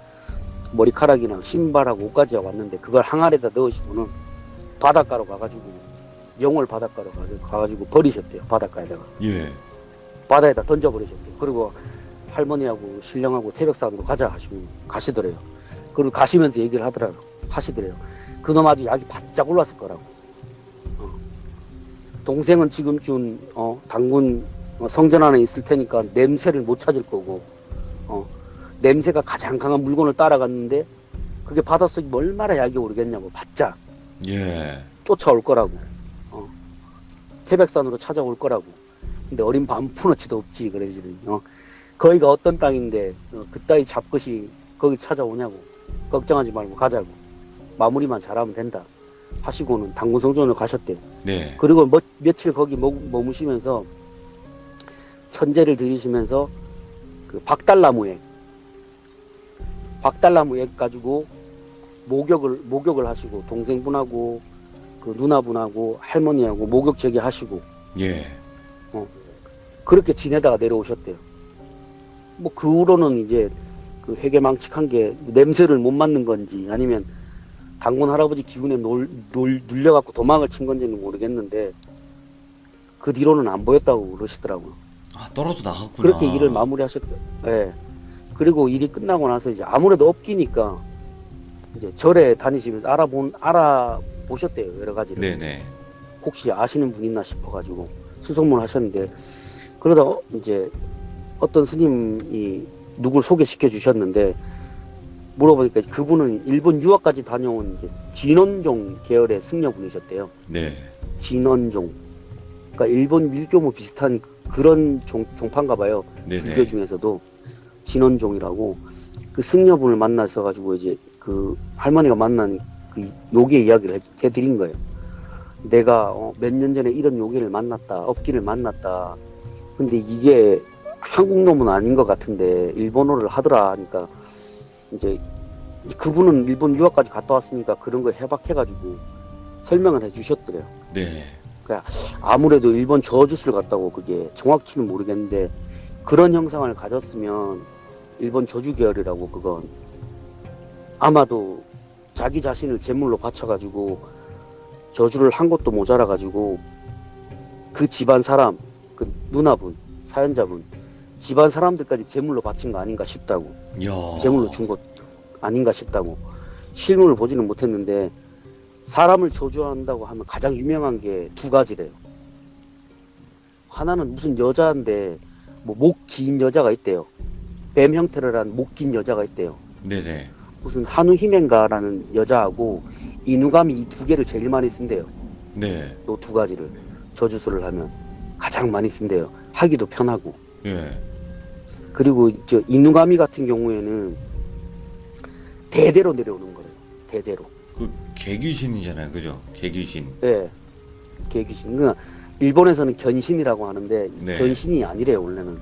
머리카락이랑 신발하고 옷까지 왔는데 그걸 항아리에다 넣으시고는 바닷가로 가가지고 영월 바닷가로 가가지고 버리셨대요. 바닷가에다가. 예. 바다에다 던져버리셨대요. 그리고 할머니하고 신령하고 태백산으로 가자 하시고 가시더래요. 그리고 가시면서 얘기를 하시더래요. 그놈 아주 약이 바짝 올랐을 거라고. 동생은 지금쯤 당군 성전 안에 있을 테니까 냄새를 못 찾을 거고 냄새가 가장 강한 물건을 따라갔는데 그게 바닷속이 얼마나 약이 오르겠냐고 바짝 예. 쫓아올 거라고. 태백산으로 찾아올 거라고. 근데 어린 반푼어치도 없지 그러시더니 거기가 어떤 땅인데 그따위 잡것이 거기 찾아오냐고. 걱정하지 말고 가자고. 마무리만 잘하면 된다 하시고는 당군성전으로 가셨대요. 네. 그리고 며칠 거기 머무시면서 천재를 들이시면서 그 박달나무액 가지고 목욕을 하시고 동생분하고 그 누나분하고 할머니하고 목욕 제기 하시고 예. 그렇게 지내다가 내려오셨대요. 뭐 그 후로는 이제 그 회계망측한 게 냄새를 못 맡는 건지 아니면 당군 할아버지 기운에 눌려갖고 도망을 친 건지는 모르겠는데 그 뒤로는 안 보였다고 그러시더라고요. 떨어져 나갔구나. 그렇게 일을 마무리하셨대요. 예. 그리고 일이 끝나고 나서 이제 아무래도 없기니까 이제 절에 다니시면서 알아보셨대요. 여러 가지를. 네네. 혹시 아시는 분 있나 싶어가지고 수소문 하셨는데 그러다 이제 어떤 스님이 누굴 소개시켜 주셨는데 물어보니까 그분은 일본 유학까지 다녀온 이제 진원종 계열의 승려분이셨대요. 네. 진원종. 그러니까 일본 밀교모 비슷한 그런 종파인가 봐요. 네네. 불교 중에서도 진원종이라고 그 승려분을 만나서 가지고 이제 그 할머니가 만난 그 요괴 이야기를 해드린 거예요. 내가 몇 년 전에 이런 요괴를 만났다, 업기를 만났다. 근데 이게 한국 놈은 아닌 것 같은데 일본어를 하더라 하니까 이제 그분은 일본 유학까지 갔다 왔으니까 그런 거 해박해가지고 설명을 해주셨더래요. 네. 그러니까 아무래도 일본 저주술 같다고 그게 정확히는 모르겠는데 그런 형상을 가졌으면 일본 저주 계열이라고 그건 아마도 자기 자신을 제물로 바쳐가지고 저주를 한 것도 모자라가지고 그 집안 사람, 그 누나분, 사연자분 집안 사람들까지 제물로 바친 거 아닌가 싶다고. 야. 제물로 준 것 아닌가 싶다고. 실물을 보지는 못했는데 사람을 저주한다고 하면 가장 유명한 게 두 가지래요. 하나는 무슨 여자인데 뭐 목 긴 여자가 있대요. 뱀 형태를 한 목 긴 여자가 있대요. 네네. 무슨 한우히멘가라는 여자하고 이누가미 이 두 개를 제일 많이 쓴대요. 네. 요 두 가지를 저주술을 하면 가장 많이 쓴대요. 하기도 편하고. 예. 그리고 이누가미 같은 경우에는 대대로 내려오는 거예요. 대대로. 그 개귀신이잖아요, 그죠? 개귀신. 예, 개귀신. 그러니까 일본에서는 견신이라고 하는데 네. 견신이 아니래요. 원래는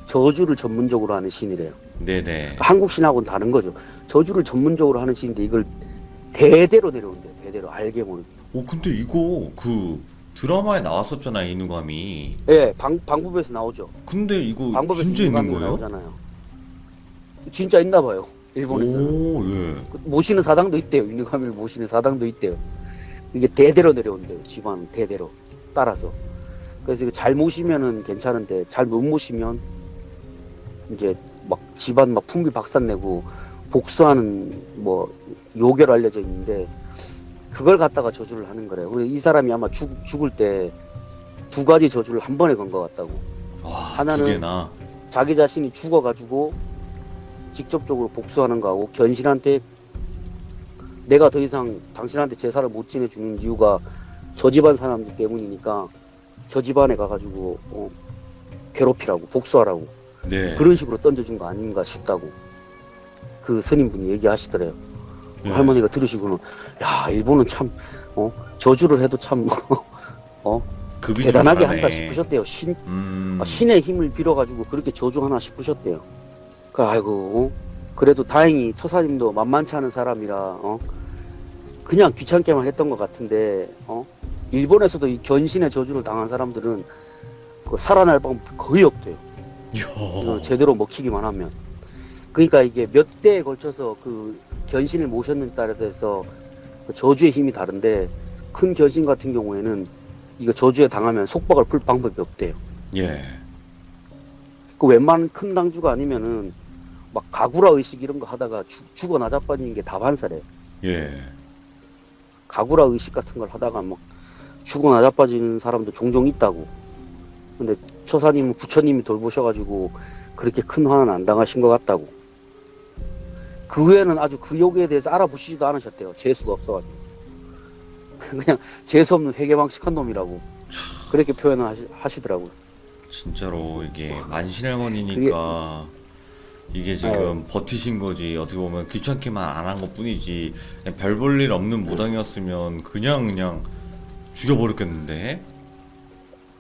저주를 전문적으로 하는 신이래요. 네네. 한국 신하고는 다른 거죠. 저주를 전문적으로 하는 신인데 이걸 대대로 내려온대요. 대대로 알게 모르게. 근데 이거 그 드라마에 나왔었잖아요, 이누가미. 예, 방법에서 나오죠. 근데 이거 방법에서 진짜 있는 인간이 거예요? 나오잖아요. 진짜 있나 봐요. 일본에서는. 오, 예. 모시는 사당도 있대요. 인누가미를 모시는 사당도 있대요. 이게 대대로 내려온대요. 집안 대대로 따라서. 그래서 이거 잘 모시면은 괜찮은데 잘 못 모시면 이제 막 집안 막 풍비 박산내고 복수하는 뭐 요괴로 알려져 있는데 그걸 갖다가 저주를 하는 거래요. 그래서 이 사람이 아마 죽을 때 두 가지 저주를 한 번에 건 것 같다고. 와, 하나는 두 개나. 자기 자신이 죽어가지고 직접적으로 복수하는 거하고 견신한테 내가 더 이상 당신한테 제사를 못 지내주는 이유가 저 집안 사람들 때문이니까 저 집안에 가가지고 괴롭히라고 복수하라고 네. 그런 식으로 던져준 거 아닌가 싶다고 그 스님분이 얘기하시더래요. 예. 할머니가 들으시고는 야 일본은 참 저주를 해도 참 급이 좀 대단하게 다르네. 한다 싶으셨대요. 신의 힘을 빌어가지고 그렇게 저주하나 싶으셨대요. 아이고 그래도 다행히 처사님도 만만치 않은 사람이라 그냥 귀찮게만 했던 것 같은데 일본에서도 이 견신의 저주를 당한 사람들은 그 살아날 방법 거의 없대요. 이거 제대로 먹히기만 하면. 그러니까 이게 몇 대에 걸쳐서 그 견신을 모셨는 따라 해서 그 저주의 힘이 다른데 큰 견신 같은 경우에는 이거 저주에 당하면 속박을 풀 방법이 없대요. 예. 그 웬만한 큰 당주가 아니면은 막 가구라 의식 이런 거 하다가 죽어 나자빠지는 게 다반사래요. 예. 가구라 의식 같은 걸 하다가 막 죽어 나자빠지는 사람도 종종 있다고. 근데 처사님은 부처님이 돌보셔가지고 그렇게 큰 화는 안 당하신 것 같다고. 그 후에는 아주 그 요기에 대해서 알아보시지도 않으셨대요. 재수가 없어가지고. 그냥 재수 없는 회계방식한 놈이라고. 그렇게 표현을 하시더라고요. 진짜로 이게 만신할머니니까 이게 지금 버티신 거지. 어떻게 보면 귀찮게만 안 한 것뿐이지. 별 볼 일 없는 무당이었으면 그냥 죽여버렸겠는데.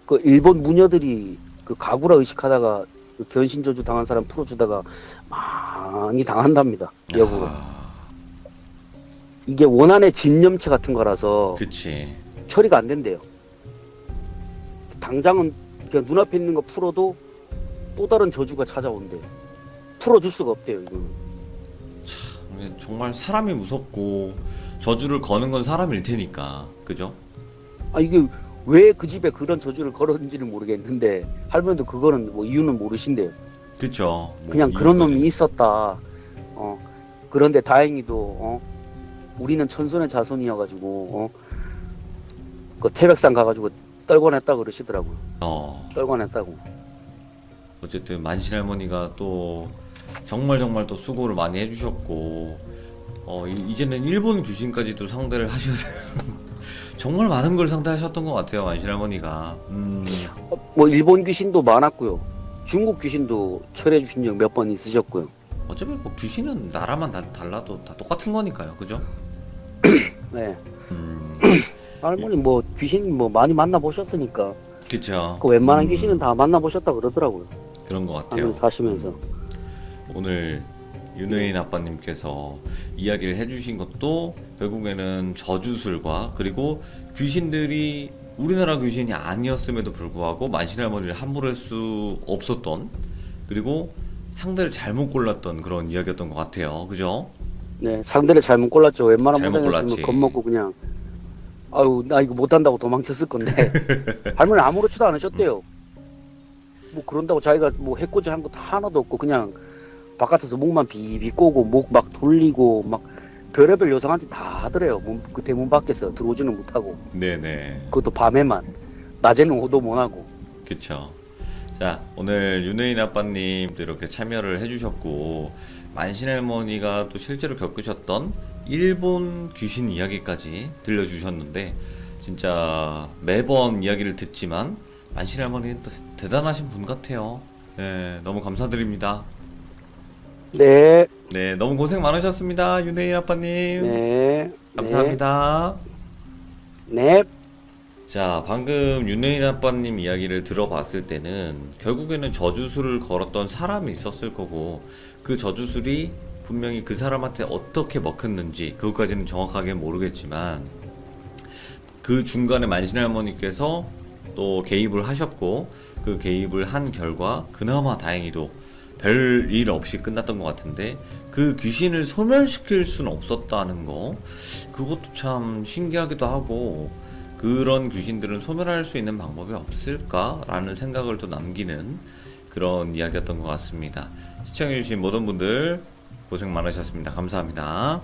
그 일본 무녀들이 그 가구라 의식하다가 그 변신 저주 당한 사람 풀어주다가 많이 당한답니다. 역으로. 이게 원한의 진념체 같은 거라서 그치. 처리가 안 된대요. 당장은 그냥 눈앞에 있는 거 풀어도 또 다른 저주가 찾아온대요. 풀어줄 수가 없대요. 이거는. 정말 사람이 무섭고 저주를 거는 건 사람일 테니까. 그죠? 이게 왜 그 집에 그런 저주를 걸었는지는 모르겠는데 할머니도 그거는 뭐 이유는 모르신대요. 그쵸. 뭐 그냥 그런 이유까지. 놈이 있었다. 그런데 다행히도 우리는 천손의 자손이어가지고 그 태백산 가가지고 떨궈냈다 그러시더라고요. 떨궈냈다고. 어쨌든 만신할머니가 또 정말 또 수고를 많이 해주셨고 이제는 일본 귀신까지도 상대를 하셔야 돼요. 정말 많은 걸 상대하셨던 것 같아요, 만신할머니가. 뭐 일본 귀신도 많았고요. 중국 귀신도 처리해 주신 적 몇 번 있으셨고요. 어차피 뭐 귀신은 나라만 달라도 다 똑같은 거니까요, 그죠? 네. 할머니 뭐 귀신 뭐 많이 만나 보셨으니까 그쵸. 그 웬만한 귀신은 다 만나 보셨다 그러더라고요. 그런 것 같아요. 할머니 사시면서. 오늘 윤회인 아빠님께서 이야기를 해주신 것도 결국에는 저주술과 그리고 귀신들이 우리나라 귀신이 아니었음에도 불구하고 만신할머니를 함부로 할 수 없었던, 그리고 상대를 잘못 골랐던 그런 이야기였던 것 같아요. 그죠? 네, 상대를 잘못 골랐죠. 웬만한 잘못 무당이었으면 골랐지. 겁먹고 그냥 아유 나 이거 못한다고 도망쳤을 건데 할머니 아무렇지도 않으셨대요. 뭐 그런다고 자기가 뭐 해코지 한 것도 하나도 없고 그냥 바깥에서 목만 비비 꼬고 목 막 돌리고 막 별의별 요상한 짓 다 하더래요. 그 대문 밖에서 들어오지는 못하고. 네네. 그것도 밤에만. 낮에는 오도 못하고. 그쵸. 자, 오늘 윤회인 아빠님도 이렇게 참여를 해주셨고, 만신할머니가 또 실제로 겪으셨던 일본 귀신 이야기까지 들려주셨는데, 진짜 매번 이야기를 듣지만 만신할머니는 또 대단하신 분 같아요. 네, 너무 감사드립니다. 네. 네, 너무 고생 많으셨습니다. 윤혜인 아빠님. 네. 감사합니다. 네. 자, 방금 윤혜인 아빠님 이야기를 들어봤을 때는 결국에는 저주술을 걸었던 사람이 있었을 거고 그 저주술이 분명히 그 사람한테 어떻게 먹혔는지 그것까지는 정확하게 모르겠지만 그 중간에 만신할머니께서 또 개입을 하셨고 그 개입을 한 결과 그나마 다행히도 별 일 없이 끝났던 것 같은데 그 귀신을 소멸시킬 수는 없었다는 거 그것도 참 신기하기도 하고 그런 귀신들은 소멸할 수 있는 방법이 없을까라는 생각을 또 남기는 그런 이야기였던 것 같습니다. 시청해주신 모든 분들 고생 많으셨습니다. 감사합니다.